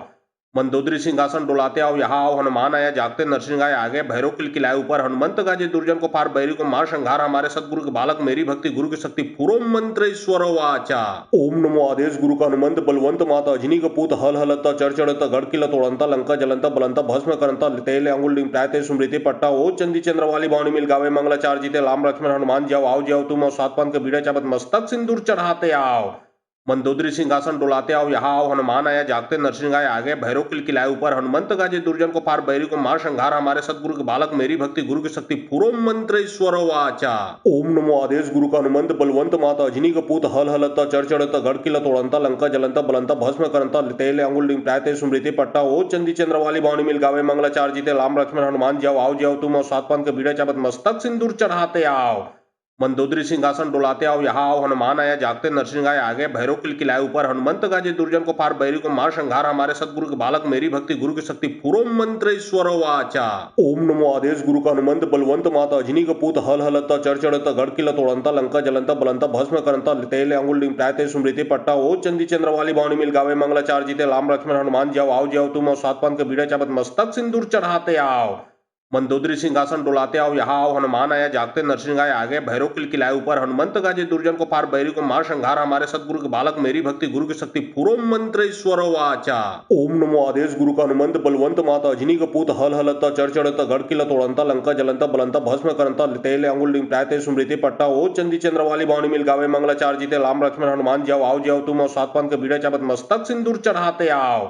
मंदोदरी सिंहासन डोलाते आओ यहाँ आओ हनुमान आया जागते नरसिंह आए आगे भैरव किलाए ऊपर हनुमंत गाजे दुर्जन को पार बैरी को मार संघार हमारे सतगुरु के बालक मेरी भक्ति गुरु की शक्ति पूरो मंत्र ईश्वर वाचा। ओम नमो आदेश गुरु का हनुमंत बलवंत माता अजनी का पूत हल हलता चढ़ता गढ़ किला तोड़ंता लंका जलंता बलंता भस्म करंता तेले अंगुल डिंग प्रायते स्मृति पट्टा ओ चंदी चंद्र वाली बावनी मिल गावे मंगलाचार जीते लाम लक्ष्मण हनुमान जाओ तुम और सात पान के बीड़ा चापत मस्तक सिंदूर चढ़ाते आओ। मंदोदरी सिंहासन डोलाते आओ यहाँ आओ हनुमान आया जागते नरसिंह आए आगे भैरव किलाए ऊपर हनुमंत गाजे दुर्जन को पार बैरी को मार संघार हमारे सतगुरु के बालक मेरी भक्ति गुरु की शक्ति पूरो मंत्र ईश्वर वाचा। ओम नमो आदेश गुरु का हनुमंत बलवंत माता अजनी का पूत हल हलता चढ़ता गढ़ किला तोड़ंता लंका जलंता बलंता भस्म करंता तेले अंगुल डिंग प्रायते स्मृति पट्टा ओ चंदी चंद्र वाली बावनी मिल गावे मंगलाचार जीते लाम लक्ष्मण हनुमान जाओ तुम और सात पान के बीड़ा चापत मस्तक सिंदूर चढ़ाते आओ। मंदोदरी सिंहासन डोलाते आओ यहाँ आओ हनुमान आया जागते नरसिंह आए आगे भैरव किलकिलाए ऊपर हनुमंत गाजे दुर्जन को फार बैरी को मार संहार हमारे सतगुरु के बालक मेरी भक्ति गुरु की शक्ति पूरो मंत्र ईश्वर वाचा। ओम नमो आदेश गुरु का हनुमंत बलवंत माता अजनी का पूत हल हलता चढ़ गड़किला तोड़ंता लंका जलंता बलंता भस्म करंता तेले अंगुल डिंग प्रायते सुमृति पट्टा ओ चंदी चंद्र वाली बावनी मिल गावे मंगलाचार जीते लाम लक्ष्मण हनुमान जाओ आओ जाओ तुम और सात पान के बीड़ा चाबत मस्तक सिंदूर चढ़ाते आओ। मंदोदरी सिंहासन डोलाते आओ यहाँ आओ हनुमान आया जागते नरसिंह आए आगे भैरव किलकिलाए ऊपर हनुमंत गाजे दुर्जन को फार बैरी को मार संहार हमारे सतगुरु के बालक मेरी भक्ति गुरु की शक्ति पूरो मंत्र ईश्वर वाचा। ओम नमो आदेश गुरु का हनुमंत बलवंत माता अजनी का पूत हल हलता चढ़ गड़किला तोड़ंता लंका जलंता बलंता भस्म करंता तेले अंगुल डिंग प्रायते सुमृति पट्टा ओ चंदी चंद्र वाली बावनी मिल गावे मंगलाचार जीते लाम लक्ष्मण हनुमान जाओ आओ जाओ तुम और सात पान के बीड़ा चाबत मस्तक सिंदूर चढ़ाते आओ।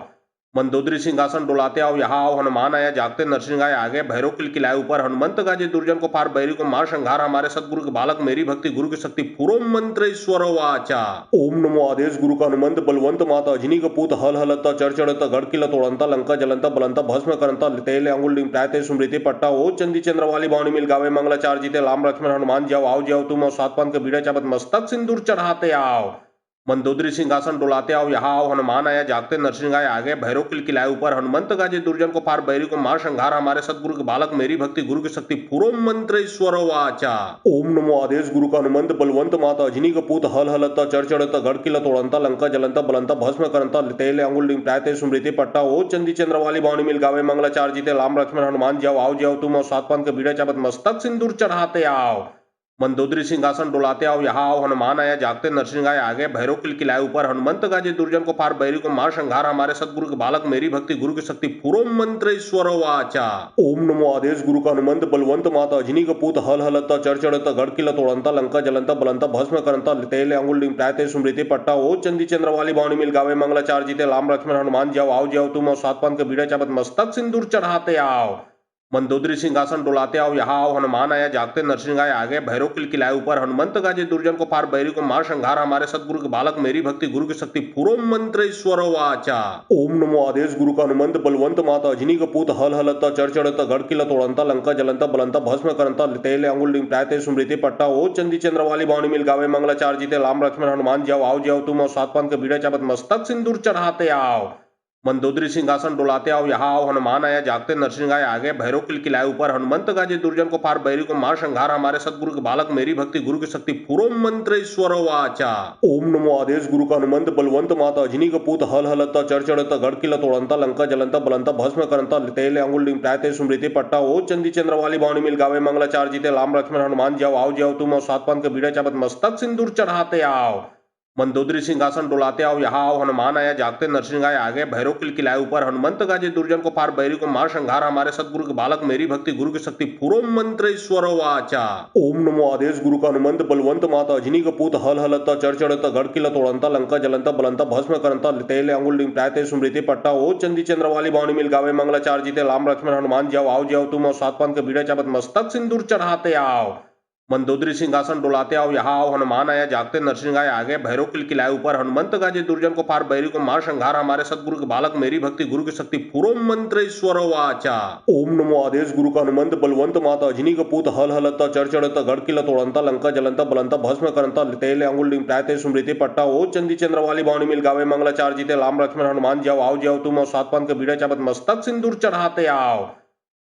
मंदोदरी सिंहासन डोलाते आओ यहाँ आओ हनुमान आया जागते नरसिंह आए आगे भैरव किलकिलाए ऊपर हनुमंत गाजे दुर्जन को फार बैरी को मार संहार हमारे सतगुरु के बालक मेरी भक्ति गुरु की शक्ति पूरो मंत्र ईश्वर वाचा। ओम नमो आदेश गुरु का हनुमंत बलवंत माता अजनी का पूत हल हलता चढ़ गड़किला तोड़ंता लंका जलंता बलंता भस्म करंता तेले अंगुल डिंग प्रायते सुमृति पट्टा ओ चंदी चंद्र वाली बावनी मिल गावे मंगलाचार जीते लाम लक्ष्मण हनुमान जाओ आओ जाओ तुम और सात पान के बीड़ा चाबत मस्तक सिंदूर चढ़ाते आओ। मंदोदरी सिंहासन डोलाते आओ यहाँ आओ हनुमान आया जागते नरसिंह आए आगे भैरव किलकिलाए ऊपर हनुमंत गाजे दुर्जन को फार बैरी को मार संहार हमारे सतगुरु के बालक मेरी भक्ति गुरु की शक्ति पूरो मंत्र ईश्वर वाचा। ओम नमो आदेश गुरु का हनुमंत बलवंत माता अजनी का पूत हल हलता चढ़ गड़किला तोड़ंता लंका जलंता बलंता भस्म करंता तेले अंगुल डिंग प्रायते सुमृति पट्टा ओ चंदी चंद्र वाली बावनी मिल गावे मंगलाचार जीते लाम लक्ष्मण हनुमान जाओ आओ जाओ तुम और सात पान के बीड़ा चाबत मस्तक सिंदूर चढ़ाते आओ। मंदोदरी सिंहासन डोलाते आओ यहाँ आओ हनुमान आया जागते नरसिंह आए आगे भैरव किलकिलाए ऊपर हनुमंत गाजे दुर्जन को फार बैरी को मार संहार हमारे सतगुरु के बालक मेरी भक्ति गुरु की शक्ति पूरो मंत्र ईश्वर वाचा। ओम नमो आदेश गुरु का हनुमंत बलवंत माता अजनी का पूत हल हलता चढ़ गड़किला तोड़ंता लंका जलंता बलंता भस्म करंता तेले अंगुल डिंग प्रायते सुमृति पट्टा ओ चंदी चंद्र वाली बावनी मिल गावे मंगलाचार जीते लाम लक्ष्मण हनुमान जाओ आओ जाओ तुम और सात पान के बीड़ा चाबत मस्तक सिंदूर चढ़ाते आओ। मंदोदरी सिंहासन डोलाते आओ यहाँ आओ हनुमान आया जागते नरसिंह आए आगे भैरव किलकिलाए ऊपर हनुमंत गाजे दुर्जन को फार बैरी को मार संहार हमारे सतगुरु के बालक मेरी भक्ति गुरु की शक्ति पूरो मंत्र ईश्वर वाचा। ओम नमो आदेश गुरु का हनुमंत बलवंत माता अजनी का पूत हल हलता चढ़ गड़किला तोड़ंता लंका जलंता बलंता भस्म करंता तेले अंगुल डिंग प्रायते सुमृति पट्टा ओ चंदी चंद्र वाली बावनी मिल गावे मंगलाचार जीते लाम लक्ष्मण हनुमान जाओ आओ जाओ तुम और सात पान के बीड़ा चाबत मस्तक सिंदूर चढ़ाते आओ। मंदोदरी सिंहासन डोलाते आओ यहाँ आओ हनुमान आया जागते नरसिंह आए आगे भैरव किलकिलाए ऊपर हनुमंत गाजे दुर्जन को फार बैरी को मार संहार हमारे सतगुरु के बालक मेरी भक्ति गुरु की शक्ति पूरो मंत्र ईश्वर वाचा। ओम नमो आदेश गुरु का हनुमंत बलवंत माता अजनी का पूत हल हलता चढ़ गड़किला तोड़ंता लंका जलंता बलंता भस्म करंता तेले अंगुल डिंग प्रायते सुमृति पट्टा ओ चंदी चंद्र वाली बावनी मिल गावे मंगलाचार जीते लाम लक्ष्मण हनुमान जाओ आओ जाओ तुम और सात पान के बीड़ा चाबत मस्तक सिंदूर चढ़ाते आओ। मंदोदरी सिंहासन डोलाते आओ यहाँ आओ हनुमान आया जागते नरसिंह आए आगे भैरव किलकिलाए ऊपर हनुमंत गाजे दुर्जन को फार बैरी को मार संहार हमारे सतगुरु के बालक मेरी भक्ति गुरु की शक्ति पूरो मंत्र ईश्वर वाचा। ओम नमो आदेश गुरु का हनुमंत बलवंत माता अजनी का पूत हल हलता चढ़ गड़किला तोड़ंता लंका जलंता बलंता भस्म करंता तेले अंगुल डिंग प्रायते सुमृति पट्टा ओ चंदी चंद्र वाली बावनी मिल गावे मंगलाचार जीते लाम लक्ष्मण हनुमान जाओ आओ जाओ तुम और सात पान के बीड़ा चाबत मस्तक सिंदूर चढ़ाते आओ। मंदोदरी सिंहासन डोलाते आओ यहाँ आओ हनुमान आया जागते नरसिंह आए आगे भैरव किलकिलाए ऊपर हनुमंत गाजे दुर्जन को फार बैरी को मार संहार हमारे सतगुरु के बालक मेरी भक्ति गुरु की शक्ति पूरो मंत्र ईश्वर वाचा। ओम नमो आदेश गुरु का हनुमंत बलवंत माता अजनी का पूत हल हलता चढ़ गड़किला तोड़ंता लंका जलंता बलंता भस्म करंता तेले अंगुल डिंग प्रायते सुमृति पट्टा ओ चंदी चंद्र वाली बावनी मिल गावे मंगलाचार जीते लाम लक्ष्मण हनुमान जाओ आओ जाओ तुम और सात पान के बीड़ा चाबत मस्तक सिंदूर चढ़ाते आओ।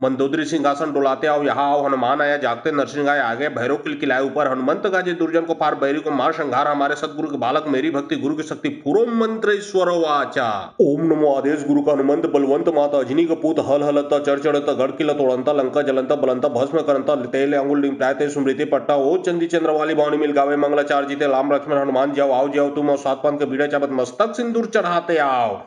मंदोदरी सिंहासन डोलाते आओ यहाँ आओ हनुमान आया जागते नरसिंह आए आगे भैरव किलकिलाए ऊपर हनुमंत गाजे दुर्जन को फार बैरी को मार संहार हमारे सतगुरु के बालक मेरी भक्ति गुरु की शक्ति पूरो मंत्र ईश्वर वाचा। ओम नमो आदेश गुरु का हनुमंत बलवंत माता अजनी का पूत हल हलता चढ़ गड़किला तोड़ंता लंका जलंता बलंता भस्म करंता तेले अंगुल डिंग प्रायते सुमृति पट्टा ओ चंदी चंद्र वाली बावनी मिल गावे मंगलाचार जीते लाम लक्ष्मण हनुमान जाओ आओ जाओ तुम और सात पान के बीड़ा चाबत मस्तक सिंदूर चढ़ाते आओ।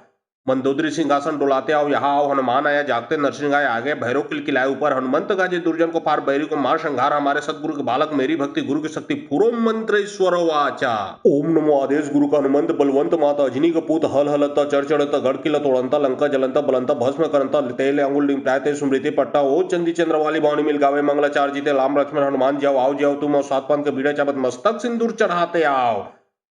मंदोदरी सिंहासन डोलाते आओ यहाँ आओ हनुमान आया जागते नरसिंह आए आगे भैरव किलकिलाए ऊपर हनुमंत गाजे दुर्जन को फार बैरी को मार संहार हमारे सतगुरु के बालक मेरी भक्ति गुरु की शक्ति पूरो मंत्र ईश्वर वाचा। ओम नमो आदेश गुरु का हनुमंत बलवंत माता अजनी का पूत हल हलता चढ़ गड़किला तोड़ंता लंका जलंता बलंता भस्म करंता तेले अंगुल डिंग प्रायते सुमृति पट्टा ओ चंदी चंद्र वाली बावनी मिल गावे मंगलाचार जीते लाम लक्ष्मण हनुमान जाओ आओ जाओ तुम और सात पान के बीड़ा चाबत मस्तक सिंदूर चढ़ाते आओ।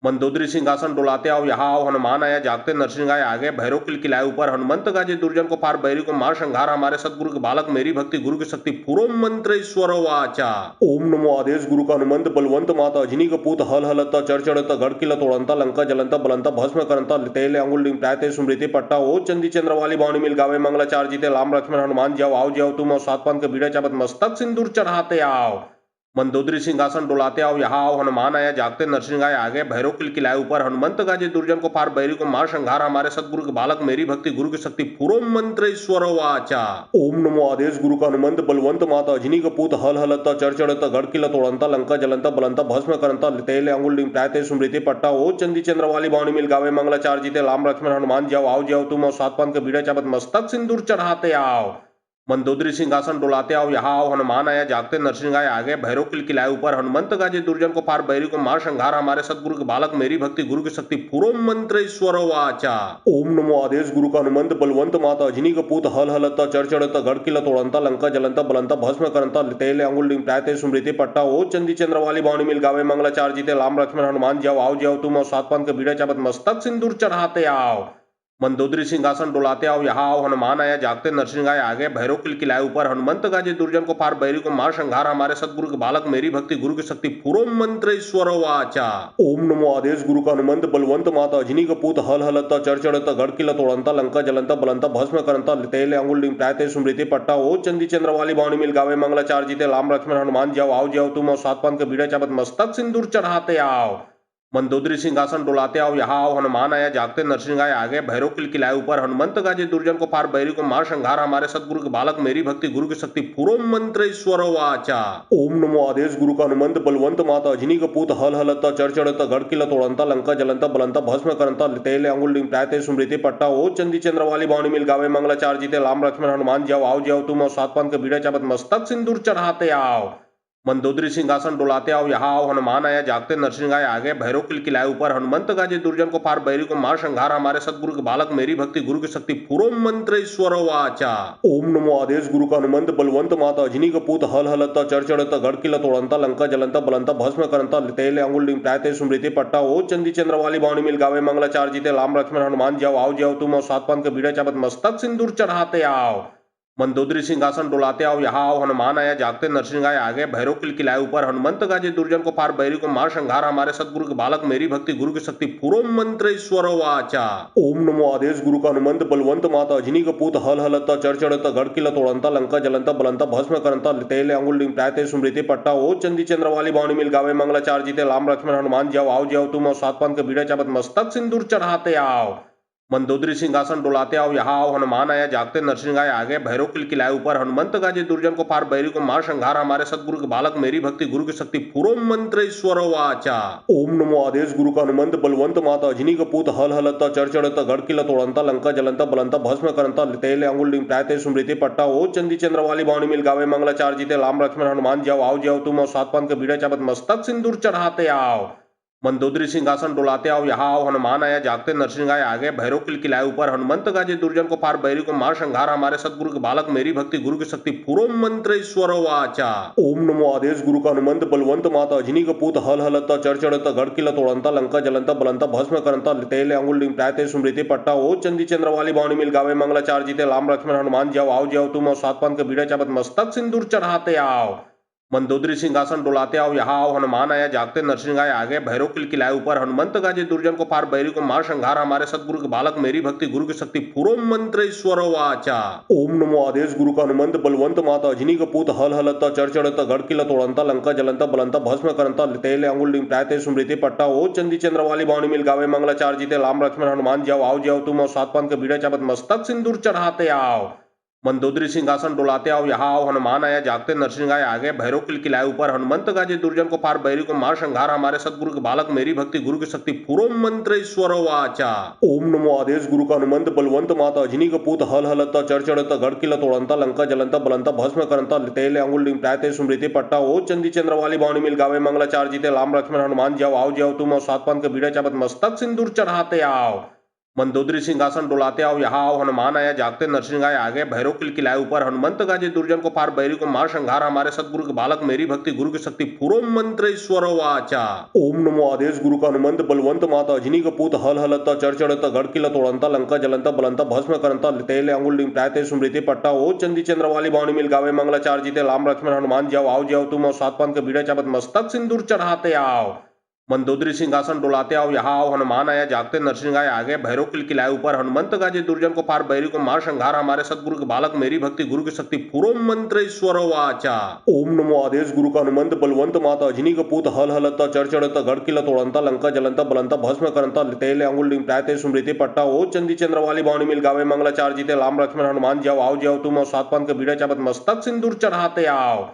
मंदोदरी सिंहासन डोलाते आओ यहाँ आओ हनुमान आया जागते नरसिंह आए आगे भैरव किलाए ऊपर हनुमंत गाजे दुर्जन को पार बैरी को मार संहार हमारे सतगुरु के बालक मेरी भक्ति गुरु की शक्ति पूरो मंत्र ईश्वर वाचा। ओम नमो आदेश गुरु का हनुमंत बलवंत माता अजनी का पूत हल हलता चढ़ता गढ़ किला तोड़ंता लंका जलंता बलंता भस्म करंता तेले अंगुल डिंग प्रायते स्मृति पट्टा ओ चंदी चंद्र वाली बावनी मिल गावे मंगलाचार जीते लाम लक्ष्मण हनुमान जाओ आओ जाओ तुम और सात पान के बीड़ा चापत मस्तक सिंदूर चढ़ाते आओ। मंदोदरी सिंहासन डोलाते आओ यहाँ आओ हनुमान आया जागते नरसिंह आए आगे भैरव किलाए ऊपर हनुमंत गाजे दुर्जन को पार बैरी को मार संहार हमारे सतगुरु के बालक मेरी भक्ति गुरु की शक्ति पूरो मंत्र ईश्वर वाचा। ओम नमो आदेश गुरु का हनुमंत बलवंत माता अजनी का पूत हल हलता चढ़ता गढ़ किला तोड़ंता लंका जलंता बलंता भस्म करंता तेले अंगुल डिंग प्रायते स्मृति पट्टा ओ चंदी चंद्र वाली बावनी मिल गावे मंगलाचार जीते लाम लक्ष्मण हनुमान जाओ आओ जाओ तुम और सात पान के बीड़ा चापत मस्तक सिंदूर चढ़ाते आओ। मंदोदरी सिंहासन डोलाते आओ यहाँ आओ हनुमान आया जागते नरसिंह आए आगे भैरव किलाए ऊपर हनुमंत गाजे दुर्जन को पार बैरी को मार संहार हमारे सतगुरु के बालक मेरी भक्ति गुरु की शक्ति पूरो मंत्र ईश्वर वाचा। ओम नमो आदेश गुरु का हनुमंत बलवंत माता अजनी का पूत हल हलता चढ़ता गढ़ किला तोड़ंता लंका जलंता बलंता भस्म करंता तेले अंगुल डिंग प्रायते स्मृति पट्टा ओ चंदी चंद्र वाली बावनी मिल गावे मंगलाचार जीते लाम लक्ष्मण हनुमान जाओ आओ जाओ तुम और सात पान के बीड़ा चापत मस्तक सिंदूर चढ़ाते आओ। मंदोदरी सिंहासन डोलाते आओ यहाँ आओ हनुमान आया जागते नरसिंह आए आगे भैरव किलाए ऊपर हनुमंत गाजे दुर्जन को पार बैरी को मार संहार हमारे सतगुरु के बालक मेरी भक्ति गुरु की शक्ति पूरो मंत्र ईश्वर वाचा। ओम नमो आदेश गुरु का हनुमंत बलवंत माता अजनी का पूत हल हलता चढ़ता गढ़ किला तोड़ंता लंका जलंता बलंता भस्म करंता तेले अंगुल डिंग प्रायते स्मृति पट्टा ओ चंदी चंद्र वाली बावनी मिल गावे मंगलाचार जीते लाम लक्ष्मण हनुमान जाओ आओ जाओ तुम और सात पान के बीड़ा चापत मस्तक सिंदूर चढ़ाते आओ। मंदोदरी सिंहासन डोलाते आओ यहाँ आओ हनुमान आया जागते नरसिंह आए आगे भैरव किलाए ऊपर हनुमंत गाजे दुर्जन को पार बैरी को मार संहार हमारे सतगुरु के बालक मेरी भक्ति गुरु की शक्ति पूरो मंत्र ईश्वर वाचा। ओम नमो आदेश गुरु का हनुमंत बलवंत माता अजनी का पूत हल हलता चढ़ता गढ़ किला तोड़ंता लंका जलंता बलंता भस्म करंता तेले अंगुल डिंग प्रायते स्मृति पट्टा ओ चंदी चंद्र वाली बावनी मिल गावे मंगलाचार जीते लाम लक्ष्मण हनुमान जाओ आओ जाओ तुम और सात पान के बीड़ा चापत मस्तक सिंदूर चढ़ाते आओ। मंदोदरी सिंहासन डोलाते आओ यहाँ आओ हनुमान आया जागते नरसिंह आए आगे भैरव किलाए ऊपर हनुमंत गाजे दुर्जन को पार बैरी को मार संहार हमारे सतगुरु के बालक मेरी भक्ति गुरु की शक्ति पूरो मंत्र ईश्वर वाचा। ओम नमो आदेश गुरु का हनुमंत बलवंत माता अजनी का पूत हल हलता चढ़ता गढ़ किला तोड़ंता लंका जलंता बलंता भस्म करंता तेले अंगुल डिंग प्रायते स्मृति पट्टा ओ चंदी चंद्र वाली बावनी मिल गावे मंगलाचार जीते लाम लक्ष्मण हनुमान जाओ आओ जाओ तुम और सात पान के बीड़ा चापत मस्तक सिंदूर चढ़ाते आओ। मंदोदरी सिंहासन डोलाते आओ यहाँ आओ हनुमान आया जागते नरसिंह आए आगे भैरव किलाए ऊपर हनुमंत गाजे दुर्जन को पार बैरी को मार संहार हमारे सतगुरु के बालक मेरी भक्ति गुरु की शक्ति पूरो मंत्र ईश्वर वाचा। ओम नमो आदेश गुरु का हनुमंत बलवंत माता अजनी का पूत हल हलता चढ़ता गढ़ किला तोड़ंता लंका जलंता बलंता भस्म करंता तेले अंगुल डिंग प्रायते स्मृति पट्टा ओ चंदी चंद्र वाली बावनी मिल गावे मंगलाचार जीते लाम लक्ष्मण हनुमान जाओ आओ जाओ तुम और सात पान के बीड़ा चापत मस्तक सिंदूर चढ़ाते आओ। मंदोदरी सिंहासन डोलाते आओ यहाँ आओ हनुमान आया जागते नरसिंह आए आगे भैरव किलाए ऊपर हनुमंत गाजे दुर्जन को पार बैरी को मार संहार हमारे सतगुरु के बालक मेरी भक्ति गुरु की शक्ति पूरो मंत्र ईश्वर वाचा। ओम नमो आदेश गुरु का हनुमंत बलवंत माता अजनी का पूत हल हलता चढ़ता गढ़ किला तोड़ंता लंका जलंता बलंता भस्म करंता तेले अंगुल डिंग प्रायते स्मृति पट्टा ओ चंदी चंद्र वाली बावनी मिल गावे मंगलाचार जीते लाम लक्ष्मण हनुमान जाओ आओ जाओ तुम और सात पान के बीड़ा चापत मस्तक सिंदूर चढ़ाते आओ। मंदोदरी सिंहासन डोलाते आओ यहाँ आओ हनुमान आया जागते नरसिंह आए आगे भैरव किलाए ऊपर हनुमंत गाजे दुर्जन को पार बैरी को मार संहार हमारे सतगुरु के बालक मेरी भक्ति गुरु की शक्ति पूरो मंत्र ईश्वर वाचा। ओम नमो आदेश गुरु का हनुमंत बलवंत माता अजनी का पूत हल हलता चढ़ता गढ़ किला तोड़ंता लंका जलंता बलंता भस्म करंता तेले अंगुल डिंग प्रायते स्मृति पट्टा ओ चंदी चंद्र वाली बावनी मिल गावे मंगलाचार जीते लाम लक्ष्मण हनुमान जाओ आओ जाओ तुम और सात पान के बीड़ा चापत मस्तक सिंदूर चढ़ाते आओ। मंदोदरी सिंहासन डोलाते आओ यहाँ आओ हनुमान आया जागते नरसिंह आए आगे भैरव किलाए ऊपर हनुमंत गाजे दुर्जन को पार बैरी को मार संहार हमारे सतगुरु के बालक मेरी भक्ति गुरु की शक्ति पूरो मंत्र ईश्वर वाचा। ओम नमो आदेश गुरु का हनुमंत बलवंत माता अजनी का पूत हल हलता चढ़ता गढ़ किला तोड़ंता लंका जलंता बलंता भस्म करंता तेले अंगुल डिंग प्रायते स्मृति पट्टा ओ चंदी चंद्र वाली बावनी मिल गावे मंगलाचार जीते लाम लक्ष्मण हनुमान जाओ आओ जाओ तुम और सात पान के बीड़ा चापत मस्तक सिंदूर चढ़ाते आओ। मंदोदरी सिंहासन डोलाते आओ यहाँ आओ हनुमान आया जागते नरसिंह आए आगे भैरव किलाए ऊपर हनुमंत गाजे दुर्जन को पार बैरी को मार संहार हमारे सतगुरु के बालक मेरी भक्ति गुरु की शक्ति पूरो मंत्र ईश्वर वाचा। ओम नमो आदेश गुरु का हनुमंत बलवंत माता अजनी का पूत हल हलता चढ़ता गढ़ किला तोड़ंता लंका जलंता बलंता भस्म करंता तेले अंगुल डिंग प्रायते स्मृति पट्टा ओ चंदी चंद्र वाली बावनी मिल गावे मंगलाचार जीते लाम लक्ष्मण हनुमान जाओ आओ जाओ तुम और सात पान के बीड़ा चापत मस्तक सिंदूर चढ़ाते आओ। मंदोदरी सिंहासन डोलाते आओ यहाँ आओ हनुमान आया जागते नरसिंह आए आगे भैरव किलाए ऊपर हनुमंत गाजे दुर्जन को फार बैरी को मार संहार हमारे सतगुरु के बालक मेरी भक्ति गुरु की शक्ति पूरो मंत्र ईश्वर वाचा। ओम नमो आदेश गुरु का हनुमंत बलवंत माता अजनी का पूत हल हलता चढ़ता गढ़ किला तोड़ंता लंका जलंता बलंता भस्म करंता तेले अंगुल डिंग प्रायते स्मृति पट्टा ओ चंदी चंद्र वाली बावनी मिल गावे मंगलाचार जीते लाम लक्ष्मण हनुमान जाओ आओ जाओ तुम और सात पान के बीड़ा चाबत मस्तक सिंदूर चढ़ाते आओ। मंदोदरी सिंहासन डोलाते आओ यहाँ आओ हनुमान आया जागते नरसिंह आए आगे भैरव किलाए ऊपर हनुमंत गाजे दुर्जन को फार बैरी को मार संहार हमारे सतगुरु के बालक मेरी भक्ति गुरु की शक्ति पूरो मंत्र ईश्वर वाचा। ओम नमो आदेश गुरु का हनुमंत बलवंत माता अजनी का पूत हल हलता चढ़ता गढ़ किला तोड़ंता लंका जलंता बलंता भस्म करंता तेले अंगुल डिंग प्रायते स्मृति पट्टा ओ चंदी चंद्र वाली बावनी मिल गावे मंगलाचार जीते लाम लक्ष्मण हनुमान जाओ आओ जाओ तुम और सात पान के बीड़ा चाबत मस्तक सिंदूर चढ़ाते आओ।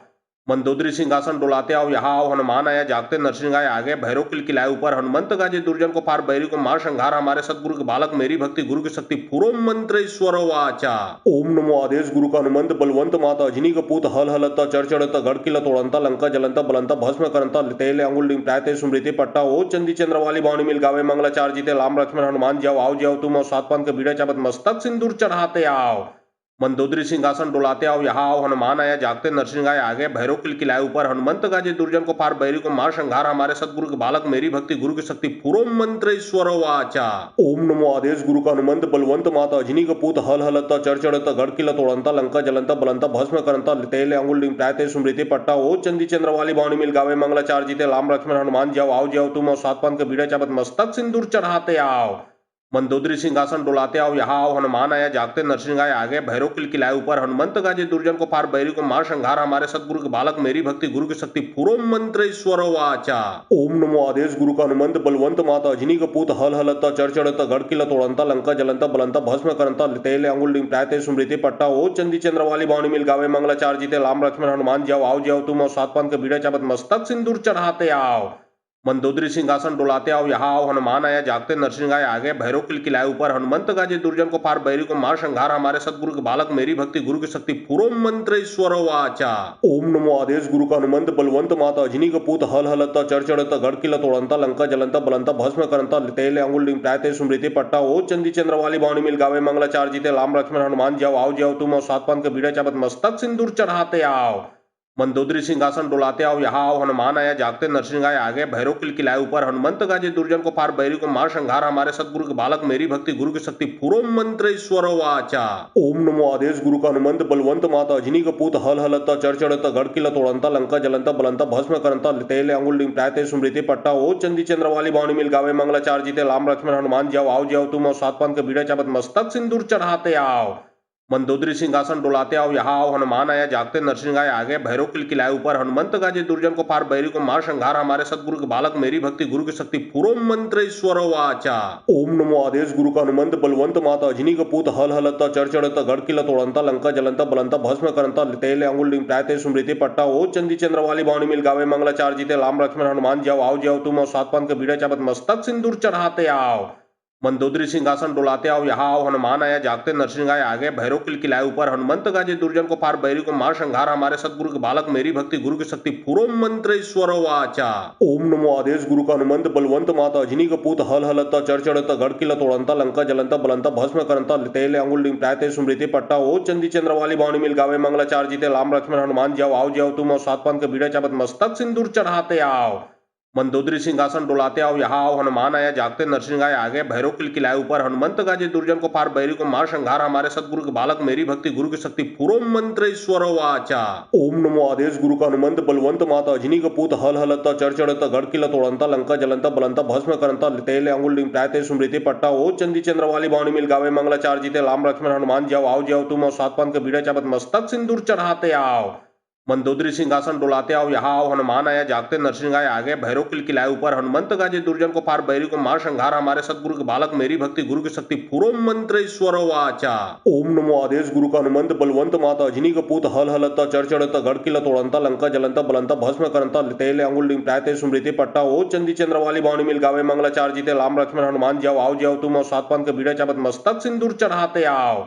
मंदोदरी सिंहासन डोलाते आओ यहाँ आओ हनुमान आया जागते नरसिंह आए आगे भैरव किलाए ऊपर हनुमंत गाजे दुर्जन को फार बैरी को मार संहार हमारे सतगुरु के बालक मेरी भक्ति गुरु की शक्ति पूरो मंत्र ईश्वर वाचा। ओम नमो आदेश गुरु का हनुमंत बलवंत माता अजनी का पूत हल हलता चढ़ता गढ़ किला तोड़ंता लंका जलंता बलंता भस्म करंता तेले अंगुल डिंग प्रायते स्मृति पट्टा ओ चंदी चंद्र वाली बावनी मिल गावे मंगलाचार जीते लाम लक्ष्मण हनुमान जाओ आओ जाओ तुम और सात पान के बीड़ा चाबत मस्तक सिंदूर चढ़ाते आओ। मंदोदरी सिंहासन डोलाते आओ यहाँ आओ हनुमान आया जागते नरसिंह आए आगे भैरव किलाए ऊपर हनुमंत गाजे दुर्जन को फार बैरी को मार संहार हमारे सतगुरु के बालक मेरी भक्ति गुरु की शक्ति पूरो मंत्र ईश्वर वाचा। ओम नमो आदेश गुरु का हनुमंत बलवंत माता अजनी का पूत हल हलता चढ़ता गढ़ किला तोड़ंता लंका जलंता बलंता भस्म करंता तेले अंगुल डिंग प्रायते स्मृति पट्टा ओ चंदी चंद्र वाली बावनी मिल गावे मंगलाचार जीते लाम लक्ष्मण हनुमान जाओ आओ जाओ तुम और सात पान के बीड़ा चाबत मस्तक सिंदूर चढ़ाते आओ। मंदोदरी सिंहासन डोलाते आओ यहाँ आओ हनुमान आया जागते नरसिंह आए आगे भैरव किलाए ऊपर हनुमंत गाजे दुर्जन को फार बैरी को मार संहार हमारे सतगुरु के बालक मेरी भक्ति गुरु की शक्ति पूरो मंत्र ईश्वर वाचा। ओम नमो आदेश गुरु का हनुमंत बलवंत माता अजनी का पूत हल हलता चढ़ता गढ़ किला तोड़ंता लंका जलंता बलंता भस्म करंता तेले अंगुल डिंग प्रायते स्मृति पट्टा ओ चंदी चंद्र वाली बावनी मिल गावे मंगलाचार जीते लाम लक्ष्मण हनुमान जाओ आओ जाओ तुम और सात पान के बीड़ा चाबत मस्तक सिंदूर चढ़ाते आओ। मंदोदरी सिंहासन डोलाते आओ यहाँ आओ हनुमान आया जागते नरसिंह आए आगे भैरव किलाए ऊपर हनुमंत गाजे दुर्जन को फार बैरी को मार संहार हमारे सतगुरु के बालक मेरी भक्ति गुरु की शक्ति पूरो मंत्र ईश्वर वाचा। ओम नमो आदेश गुरु का हनुमंत बलवंत माता अजनी का पूत हल हलता चढ़ता गढ़ किला तोड़ंता लंका जलंता बलंता भस्म करंता तेले अंगुल डिंग प्रायते स्मृति पट्टा ओ चंदी चंद्र वाली बावनी मिल गावे मंगलाचार जीते लाम लक्ष्मण हनुमान जाओ आओ जाओ तुम और सात पान के बीड़ा चाबत मस्तक सिंदूर चढ़ाते आओ। मंदोदरी सिंहासन डोलाते आओ यहाँ आओ हनुमान आया जागते नरसिंह आए आगे भैरव किलाए ऊपर हनुमंत गाजे दुर्जन को फार बैरी को मार संहार हमारे सतगुरु के बालक मेरी भक्ति गुरु की शक्ति पूरो मंत्र ईश्वर वाचा। ओम नमो आदेश गुरु का हनुमंत बलवंत माता अजनी का पूत हल हलता चढ़ता गढ़ किला तोड़ंता लंका जलंता बलंता भस्म करंता तेले अंगुल डिंग प्रायते स्मृति पट्टा ओ चंदी चंद्र वाली बावनी मिल गावे मंगलाचार जीते लाम लक्ष्मण हनुमान जाओ आओ जाओ तुम और सात पान के बीड़ा चाबत मस्तक सिंदूर चढ़ाते आओ। मंदोदरी सिंहासन डोलाते आओ यहाँ आओ हनुमान आया जागते नरसिंह आए आगे भैरव किलाए ऊपर हनुमंत गाजे दुर्जन को फार बैरी को मार संहार हमारे सतगुरु के बालक मेरी भक्ति गुरु की शक्ति पूरो मंत्र ईश्वर वाचा। ओम नमो आदेश गुरु का हनुमंत बलवंत माता अजनी का पूत हल हलता चढ़ता गढ़ किला तोड़ंता लंका जलंता बलंता भस्म करंता तेले अंगुल डिंग प्रायते स्मृति पट्टा ओ चंदी चंद्र वाली बावनी मिल गावे मंगलाचार जीते लाम लक्ष्मण हनुमान जाओ आओ जाओ तुम और सात पान के बीड़ा चाबत मस्तक सिंदूर चढ़ाते आओ। मंदोदरी सिंहासन डोलाते आओ यहाँ आओ हनुमान आया जागते नरसिंह आए आगे भैरव किलाए ऊपर हनुमंत गाजे दुर्जन को फार बैरी को मार संहार हमारे सतगुरु के बालक मेरी भक्ति गुरु की शक्ति पूरो मंत्र ईश्वर वाचा। ओम नमो आदेश गुरु का हनुमंत बलवंत माता अजनी का पूत हल हलता चढ़ता गढ़ किला तोड़ंता लंका जलंता बलंता भस्म करंता तेले अंगुल डिंग प्रायते स्मृति पट्टा ओ चंदी चंद्र वाली बावनी मिल गावे मंगलाचार जीते लाम लक्ष्मण हनुमान जाओ आओ जाओ तुम और सात पान के बीड़ा चाबत मस्तक सिंदूर चढ़ाते आओ। मंदोदरी सिंहासन डोलाते आओ यहाँ आओ हनुमान आया जागते नरसिंह आए आगे भैरव किलाए ऊपर हनुमंत गाजे दुर्जन को फार बैरी को मार संहार हमारे सतगुरु के बालक मेरी भक्ति गुरु की शक्ति पूरो मंत्र ईश्वर वाचा। ओम नमो आदेश गुरु का हनुमंत बलवंत माता अजनी का पूत हल हलता चढ़ता गढ़ किला तोड़ंता लंका जलंता बलंता भस्म करंता तेले अंगुल डिंग प्रायते स्मृति पट्टा ओ चंदी चंद्र वाली बावनी मिल गावे मंगलाचार जीते लाम लक्ष्मण हनुमान जाओ आओ जाओ तुम और सात पान के बीड़ा चाबत मस्तक सिंदूर चढ़ाते आओ। मंदोदरी सिंहासन डोलाते आओ यहाँ आओ हनुमान आया जागते नरसिंह आए आगे भैरव किलाए ऊपर हनुमंत गाजे दुर्जन को फार बैरी को मार संहार हमारे सतगुरु के बालक मेरी भक्ति गुरु की शक्ति पूरो मंत्र ईश्वर वाचा। ओम नमो आदेश गुरु का हनुमंत बलवंत माता अजनी का पूत हल हलता चढ़ता गढ़ किला तोड़ंता लंका जलंता बलंता भस्म करंता तेले अंगुल डिंग प्रायते स्मृति पट्टा ओ चंदी चंद्र वाली बावनी मिल गावे मंगलाचार जीते लाम लक्ष्मण हनुमान जाओ आओ जाओ तुम और सात पान के बीड़ा चाबत मस्तक सिंदूर चढ़ाते आओ।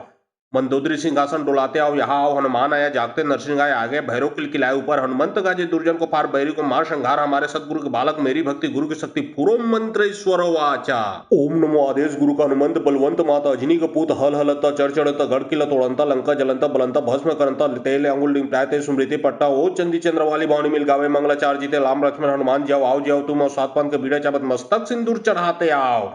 मंदोदरी सिंहासन डोलाते आओ यहाँ आओ हनुमान आया जागते नरसिंह आए आगे भैरव किलाए ऊपर हनुमंत गाजे दुर्जन को पार बैरी को मार संघार हमारे सतगुरु के बालक मेरी भक्ति गुरु की शक्ति पूरो मंत्र ईश्वर वाचा। ओम नमो आदेश गुरु का हनुमंत बलवंत माता अजनी का पूत हल हलता चढ़ता गढ़ किला तोड़ंता लंका जलंता बलंता भस्म करंता तेले अंगुल डिंग प्रायते स्मृति पट्टा ओ चंदी चंद्र वाली बावनी मिल गावे मंगलाचार जीते लाम लक्ष्मण हनुमान जाओ आओ जाओ तुम और सात पान के बीड़ा चाबत मस्तक सिंदूर चढ़ाते आओ।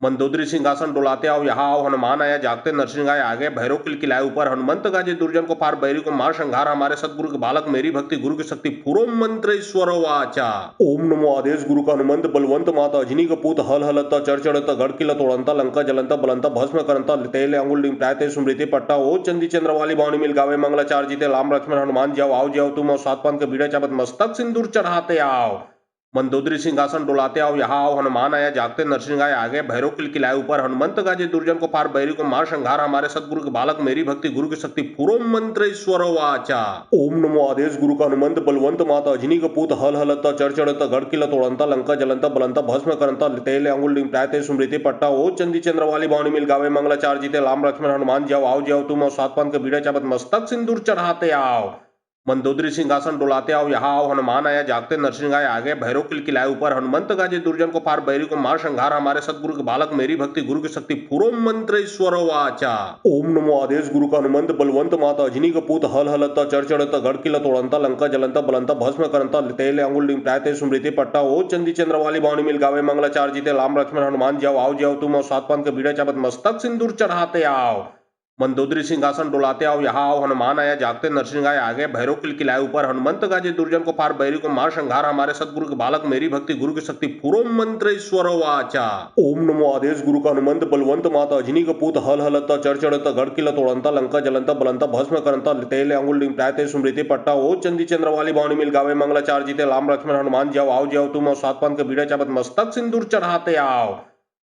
मंदोदरी सिंहासन डोलाते आओ यहाँ आओ हनुमान आया जागते नरसिंह आए आगे भैरव किलाए ऊपर हनुमंत गाजे दुर्जन को पार बैरी को मार संघार हमारे सतगुरु के बालक मेरी भक्ति गुरु की शक्ति पूरो मंत्र ईश्वर वाचा। ओम नमो आदेश गुरु का हनुमंत बलवंत माता अजनी का पूत हल हलता चढ़ता गढ़ किला तोड़ंता लंका जलंता बलंता भस्म करंता तेले अंगुल डिंग प्रायते स्मृति पट्टा ओ चंदी चंद्र वाली बावनी मिल गावे मंगलाचार जीते लाम लक्ष्मण हनुमान जाओ आओ जाओ तुम और सात पान के बीड़ा चाबत मस्तक सिंदूर चढ़ाते आओ। मंदोदरी सिंहासन डोलाते आओ यहाँ आओ हनुमान आया जागते नरसिंह आए आगे भैरव किलाए ऊपर हनुमंत गाजे दुर्जन को पार बैरी को मार संघार हमारे सतगुरु के बालक मेरी भक्ति गुरु की शक्ति पूरो मंत्र ईश्वर वाचा। ओम नमो आदेश गुरु का हनुमंत बलवंत माता अजनी का पूत हल हलता चढ़ता गढ़ किला तोड़ंता लंका जलंता बलंता भस्म करंता तेले अंगुल डिंग प्रायते स्मृति पट्टा ओ चंदी चंद्र वाली बावनी मिल गावे मंगलाचार जीते लाम लक्ष्मण हनुमान जाओ आओ जाओ तुम और सात पान के बीड़ा चाबत मस्तक सिंदूर चढ़ाते आओ। मंदोदरी सिंहासन डोलाते आओ यहाँ आओ हनुमान आया जागते नरसिंह आए आगे भैरव किलाए ऊपर हनुमंत गाजे दुर्जन को पार बैरी को मार संघार हमारे सतगुरु के बालक मेरी भक्ति गुरु की शक्ति पूरो मंत्र ईश्वर वाचा। ओम नमो आदेश गुरु का हनुमंत बलवंत माता अजनी का पूत हल हलता चढ़ता गढ़ किला तोड़ंता लंका जलंता बलंता भस्म करंता तेले अंगुल डिंग प्रायते स्मृति पट्टा ओ चंदी चंद्र वाली बावनी मिल गावे मंगलाचार जीते लाम लक्ष्मण हनुमान जाओ आओ जाओ तुम और सात पान के बीड़ा चाबत मस्तक सिंदूर चढ़ाते आओ। मंदोदरी सिंहासन डोलाते आओ यहाँ आओ हनुमान आया जागते नरसिंह आए आगे भैरव किलाए ऊपर हनुमंत गाजे दुर्जन को पार बैरी को मार संघार हमारे सतगुरु के बालक मेरी भक्ति गुरु की शक्ति पूरो मंत्र ईश्वर वाचा। ओम नमो आदेश गुरु का हनुमंत बलवंत माता अजनी का पूत हल हलता चढ़ता गढ़ किला तोड़ंता लंका जलंता बलंता भस्म करंता तेले अंगुल डिंग प्रायते स्मृति पट्टा ओ चंदी चंद्र वाली बावनी मिल गावे मंगलाचार जीते लाम लक्ष्मण हनुमान जाओ आओ जाओ तुम और सात पान के बीड़ा चाबत मस्तक सिंदूर चढ़ाते आओ।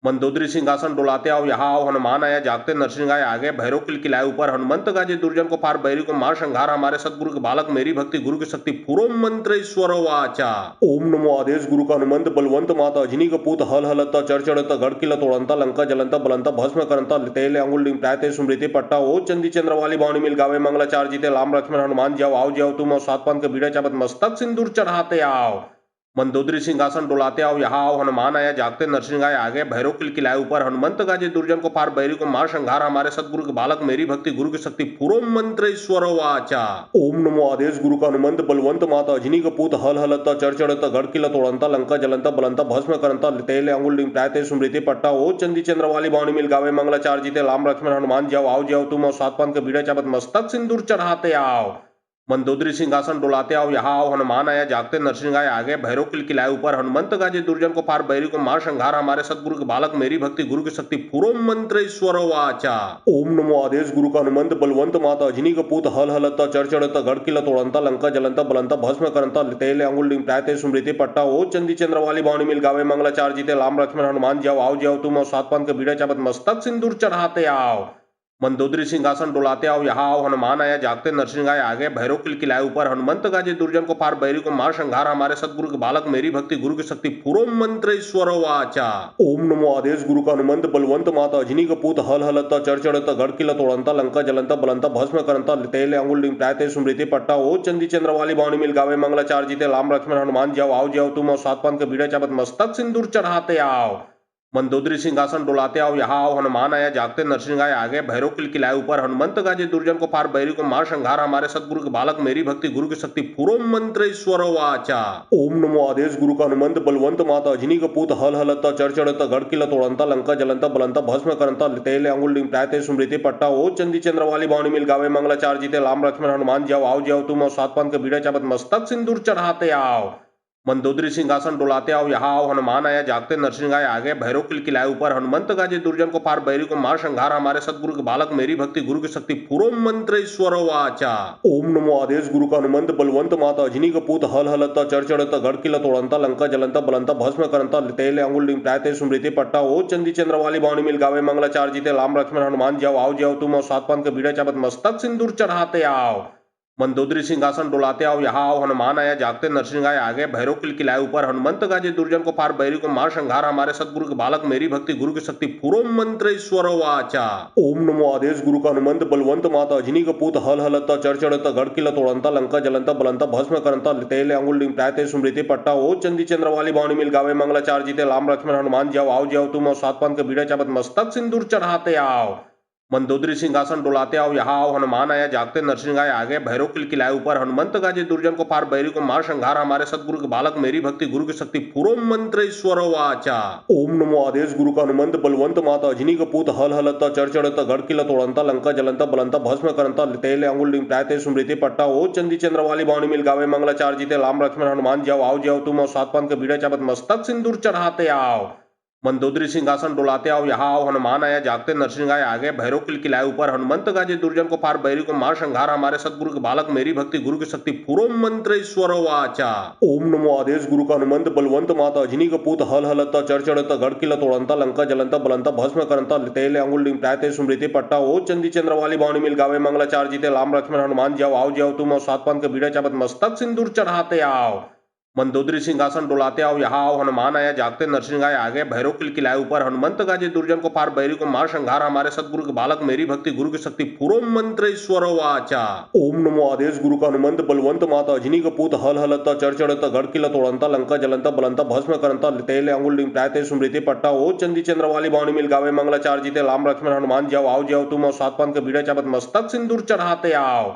मंदोदरी सिंहासन डोलाते आओ यहाँ आओ हनुमान आया जागते नरसिंह आए आगे भैरव किलाए ऊपर हनुमंत गाजे दुर्जन को पार बैरी को मार संघार हमारे सतगुरु के बालक मेरी भक्ति गुरु की शक्ति पूरो मंत्र ईश्वर वाचा। ओम नमो आदेश गुरु का हनुमंत बलवंत माता अजनी का पूत हल हलता चढ़ता गढ़ किला तोड़ंता लंका जलंता बलंता भस्म करंता तेले अंगुल डिंग प्रायते स्मृति पट्टा ओ चंदी चंद्र वाली बावनी मिल गावे मंगलाचार जीते लाम लक्ष्मण हनुमान जाओ आओ जाओ तुम और सात पान के बीड़ा चाबत मस्तक सिंदूर चढ़ाते आओ। मंदोदरी सिंहासन डोलाते आओ यहाँ आओ हनुमान आया जागते नरसिंह आए आगे भैरव किलाए ऊपर हनुमंत गाजे दुर्जन को पार बैरी को मार संघार हमारे सतगुरु के बालक मेरी भक्ति गुरु की शक्ति पूरो मंत्र ईश्वर वाचा। ओम नमो आदेश गुरु का हनुमंत बलवंत माता अजनी का पूत हल हलता चढ़ता गढ़ किला तोड़ंता लंका जलंता बलंता भस्म करंता तेले अंगुल डिंग प्रायते स्मृति पट्टा ओ चंदी चंद्र वाली बावनी मिल गावे मंगलाचार जीते लाम लक्ष्मण हनुमान जाओ आओ जाओ तुम और सात पान के बीड़ा चाबत मस्तक सिंदूर चढ़ाते आओ। मंदोदरी सिंहासन डोलाते आओ यहाँ आओ हनुमान आया जागते नरसिंह आए आगे भैरव किलाए ऊपर हनुमंत गाजे दुर्जन को पार बैरी को मार संघार हमारे सतगुरु के बालक मेरी भक्ति गुरु की शक्ति पूरो मंत्र ईश्वर वाचा। ओम नमो आदेश गुरु का हनुमंत बलवंत माता अजनी का पूत हल हलता चढ़ता गढ़ किला तोड़ंता लंका जलंता बलंता भस्म करंता तेले अंगुल डिंग प्रायते स्मृति पट्टा ओ चंदी चंद्र वाली बावनी मिल गावे मंगलाचार जीते लाम लक्ष्मण हनुमान जाओ आओ जाओ तुम और सात पान के बीड़ा चाबत मस्तक सिंदूर चढ़ाते आओ। मंदोदरी सिंहासन डोलाते आओ यहाँ आओ हनुमान आया जागते नरसिंह आए आगे भैरव किलाए ऊपर हनुमंत गाजे दुर्जन को पार बैरी को मार संघार हमारे सतगुरु के बालक मेरी भक्ति गुरु की शक्ति पूरो मंत्र ईश्वर वाचा। ओम नमो आदेश गुरु का हनुमंत बलवंत माता अजनी का पूत हल हलता चढ़ता गढ़ किला तोड़ंता लंका जलंता बलंता भस्म करंता तेले अंगुल डिंग प्रायते स्मृति पट्टा ओ चंदी चंद्र वाली बावनी मिल गावे मंगलाचार जीते लाम लक्ष्मण हनुमान जाओ आओ जाओ तुम और सात पान के बीड़ा चाबत मस्तक सिंदूर चढ़ाते आओ। मंदोदरी सिंहासन डोलाते आओ यहाँ आओ हनुमान आया जागते नरसिंह आए आगे भैरव किलाए ऊपर हनुमंत गाजे दुर्जन को पार बैरी को मार संघार हमारे सतगुरु के बालक मेरी भक्ति गुरु की शक्ति पूरो मंत्र ईश्वर वाचा। ओम नमो आदेश गुरु का हनुमंत बलवंत माता अजनी का पूत हल हलता चढ़ता गढ़ किला तोड़ंता लंका जलंता बलंता भस्म करंता तेले अंगुल डिंग प्रायते स्मृति पट्टा ओ चंदी चंद्र वाली बावनी मिल गावे मंगलाचार जीते लाम लक्ष्मण हनुमान जाओ आओ जाओ तुम और सात पान के बीड़ा चाबत मस्तक सिंदूर चढ़ाते आओ। मंदोदरी सिंहासन डोलाते आओ यहाँ आओ हनुमान आया जागते नरसिंह आए आगे भैरव किलाए ऊपर हनुमंत गाजे दुर्जन को पार बैरी को मार संघार हमारे सतगुरु के बालक मेरी भक्ति गुरु की शक्ति पूरो मंत्र ईश्वर वाचा। ओम नमो आदेश गुरु का हनुमंत बलवंत माता अजनी का पूत हल हलता चढ़ता गढ़ किला तोड़ंता लंका जलंता बलंता भस्म करंता तेले अंगुल डिंग प्रायते स्मृति पट्टा ओ चंदी चंद्र वाली बावनी मिल गावे मंगलाचार जीते लाम लक्ष्मण हनुमान जाओ आओ जाओ तुम और सात पान के बीड़ा चाबत मस्तक सिंदूर चढ़ाते आओ। मंदोदरी सिंहासन डोलाते आओ यहाँ आओ हनुमान आया जागते नरसिंह आए आगे भैरव किलाए ऊपर हनुमंत गाजे दुर्जन को पार बैरी को मार संहार हमारे सतगुरु के बालक मेरी भक्ति गुरु की शक्ति पूरो मंत्र ईश्वर वाचा। ओम नमो आदेश गुरु का हनुमंत बलवंत माता अजनी का पूत हल हलता चढ़ता गढ़ किला तोड़ंता लंका जलंता बलंता भस्म करंता तेले अंगुल डिंग प्रायते स्मृति पट्टा ओ चंदी चंद्र वाली बावनी मिल गावे मंगलाचार जीते लाम लक्ष्मण हनुमान जाओ आओ जाओ तुम और सात पान के बीड़ा चाबत मस्तक सिंदूर चढ़ाते आओ। मंदोदरी सिंहासन डोलाते आओ यहाँ आओ हनुमान आया जागते नरसिंह आए आगे भैरव किलाए ऊपर हनुमंत गाजे दुर्जन को पार बैरी को मार संहार हमारे सतगुरु के बालक मेरी भक्ति गुरु की शक्ति पूरो मंत्र ईश्वर वाचा। ओम नमो आदेश गुरु का हनुमंत बलवंत माता अजनी का पूत हल हलता चढ़ता गढ़ किला तोड़ंता लंका जलंता बलंता भस्म करंता तेले अंगुल डिंग प्रायते स्मृति पट्टा ओ चंदी चंद्र वाली बावनी मिल गावे मंगलाचार जीते लाम लक्ष्मण हनुमान जाओ आओ जाओ तुम और सात पान के बीड़ा चाबत मस्तक सिंदूर चढ़ाते आओ। मंदोदरी सिंहासन डोलाते आओ यहाँ आओ हनुमान आया जागते नरसिंह आए आगे भैरव किलाए ऊपर हनुमंत गाजे दुर्जन को पार बैरी को मार संहार हमारे सतगुरु के बालक मेरी भक्ति गुरु की शक्ति पूरो मंत्र ईश्वर वाचा। ओम नमो आदेश गुरु का हनुमंत बलवंत माता अजनी का पूत हल हलता चढ़ता गढ़ किला तोड़ंता लंका जलंता बलंता भस्म करंता तेले अंगुल डिंग प्रायते स्मृति पट्टा ओ चंदी चंद्र वाली बावनी मिल गावे मंगलाचार जीते लाम लक्ष्मण हनुमान जाओ आओ जाओ तुम और सात पान के बीड़ा चाबत मस्तक सिंदूर चढ़ाते आओ। मंदोदरी सिंहासन डोलाते आओ यहाँ आओ हनुमान आया जागते नरसिंह आए आगे भैरव किलाए ऊपर हनुमंत गाजे दुर्जन को पार बैरी को मार संहार हमारे सतगुरु के बालक मेरी भक्ति गुरु की शक्ति पूरो मंत्र ईश्वर वाचा। ओम नमो आदेश गुरु का हनुमंत बलवंत माता अजनी का पूत हल हलता चढ़ता गढ़ किला तोड़ंता लंका जलंता बलंता भस्म करंता तेले अंगुल डिंग प्रायते स्मृति पट्टा ओ चंदी चंद्र वाली बावनी मिल गावे मंगलाचार जीते लाम लक्ष्मण हनुमान जाओ आओ जाओ तुम और सात पान के बीड़ा चाबत मस्तक सिंदूर चढ़ाते आओ।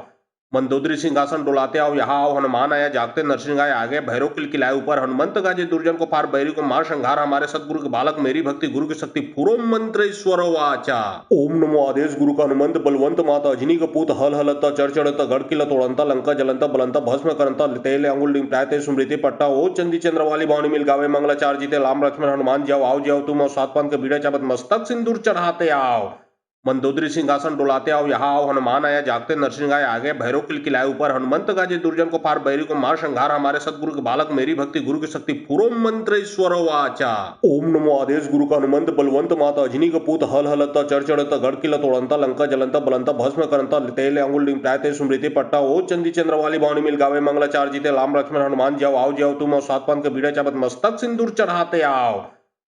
मंदोदरी सिंहासन डोलाते आओ यहाँ आओ हनुमान आया जागते नरसिंह आए आगे भैरव किलाए ऊपर हनुमंत गाजे दुर्जन को पार बैरी को मार संहार हमारे सतगुरु के बालक मेरी भक्ति गुरु की शक्ति पूरो मंत्र ईश्वर वाचा। ओम नमो आदेश गुरु का हनुमंत बलवंत माता अजनी का पूत हल हलता चढ़ता गढ़ किला तोड़ंता लंका जलंता बलंता भस्म करंता तेले अंगुल डिंग प्रायते स्मृति पट्टा ओ चंदी चंद्र वाली बावनी मिल गावे मंगलाचार जीते लाम लक्ष्मण हनुमान जाओ आओ जाओ तुम और सात पान के बीड़ा चाबत मस्तक सिंदूर चढ़ाते आओ। मंदोदरी सिंहासन डोलाते आओ यहाँ आओ हनुमान आया जागते नरसिंह आए आगे भैरव किलाए ऊपर हनुमंत गाजे दुर्जन को पार बैरी को मार संहार हमारे सतगुरु के बालक मेरी भक्ति गुरु की शक्ति पूरो मंत्र ईश्वर वाचा। ओम नमो आदेश गुरु का हनुमंत बलवंत माता अजनी का पूत हल हलता चढ़ता गढ़ किला तोड़ंता लंका जलंता बलंता भस्म करंता तेले अंगुल डिंग प्रायते स्मृति पट्टा ओ चंदी चंद्र वाली बावनी मिल गावे मंगलाचार जीते लाम लक्ष्मण हनुमान जाओ आओ जाओ तुम और सात पान के बीड़ा चाबत मस्तक सिंदूर चढ़ाते आओ।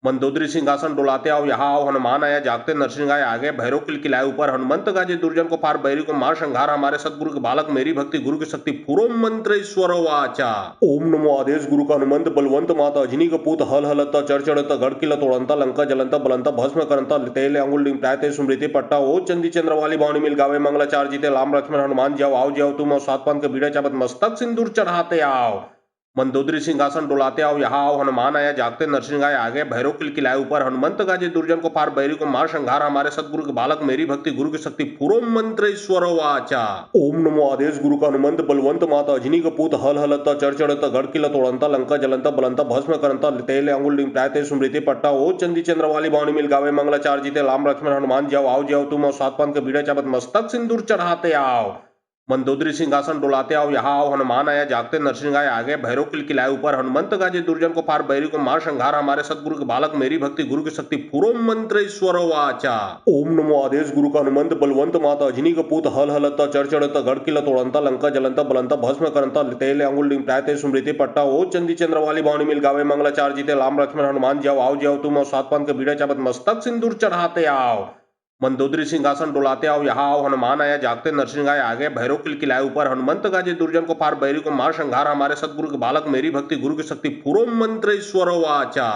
मंदोदरी सिंहासन डोलाते आओ यहाँ आओ हनुमान आया जागते नरसिंह आए आगे भैरव किलाए ऊपर हनुमंत गाजे दुर्जन को पार बैरी को मार संहार हमारे सतगुरु के बालक मेरी भक्ति गुरु की शक्ति पूरो मंत्र ईश्वर वाचा। ओम नमो आदेश गुरु का हनुमंत बलवंत माता अजनी का पूत हल हलता चढ़ता गढ़ किला तोड़ंता लंका जलंता बलंता भस्म करंता तेले अंगुल डिंग प्रायते स्मृति पट्टा ओ चंदी चंद्र वाली बावनी मिल गावे मंगलाचार जीते लाम लक्ष्मण हनुमान जाओ आओ जाओ तुम और सात पान के बीड़ा चाबत मस्तक सिंदूर चढ़ाते आओ। मंदोदरी सिंहासन डोलाते आओ यहाँ आओ हनुमान आया जागते नरसिंह आए आगे भैरव किलाए ऊपर हनुमंत गाजे दुर्जन को पार बैरी को मार संहार हमारे सतगुरु के बालक मेरी भक्ति गुरु की शक्ति पूरो मंत्र ईश्वर वाचा। ओम नमो आदेश गुरु का हनुमंत बलवंत माता अजनी का पूत हल हलता चढ़ता गढ़ किला तोड़ंता लंका जलंता बलंता भस्म करंता तेले अंगुल डिंग प्रायते स्मृति पट्टा ओ चंदी चंद्र वाली बावनी मिल गावे मंगलाचार जीते लाम लक्ष्मण हनुमान जाओ आओ जाओ तुम और सात पान के बीड़ा चाबत मस्तक सिंदूर चढ़ाते आओ। मंदोदरी सिंहासन डोलाते आओ यहाँ आओ हनुमान आया जागते नरसिंह आए आगे भैरव किलाए ऊपर हनुमंत गाजे दुर्जन को पार बैरी को मार संहार हमारे सतगुरु के बालक मेरी भक्ति गुरु की शक्ति पूरो मंत्र ईश्वर वाचा। ओम नमो आदेश गुरु का हनुमंत बलवंत माता अजनी का पूत हल हलता चढ़ता गढ़ किला तोड़ंता लंका जलंता बलंता भस्म करंता तेले अंगुल डिंग प्रायते स्मृति पट्टा ओ चंदी चंद्र वाली बावनी मिल गावे मंगलाचार जीते लाम लक्ष्मण हनुमान जाओ आओ जाओ तुम और सात पान के बीड़ा चाबत मस्तक सिंदूर चढ़ाते आओ। मंदोदरी सिंहासन डोलाते आओ यहाँ आओ हनुमान आया जागते नरसिंह आए आगे भैरव किलाए ऊपर हनुमंत गाजे दुर्जन को पार बैरी को मार संहार हमारे सतगुरु के बालक मेरी भक्ति गुरु की शक्ति पूरो मंत्र ईश्वर वाचा।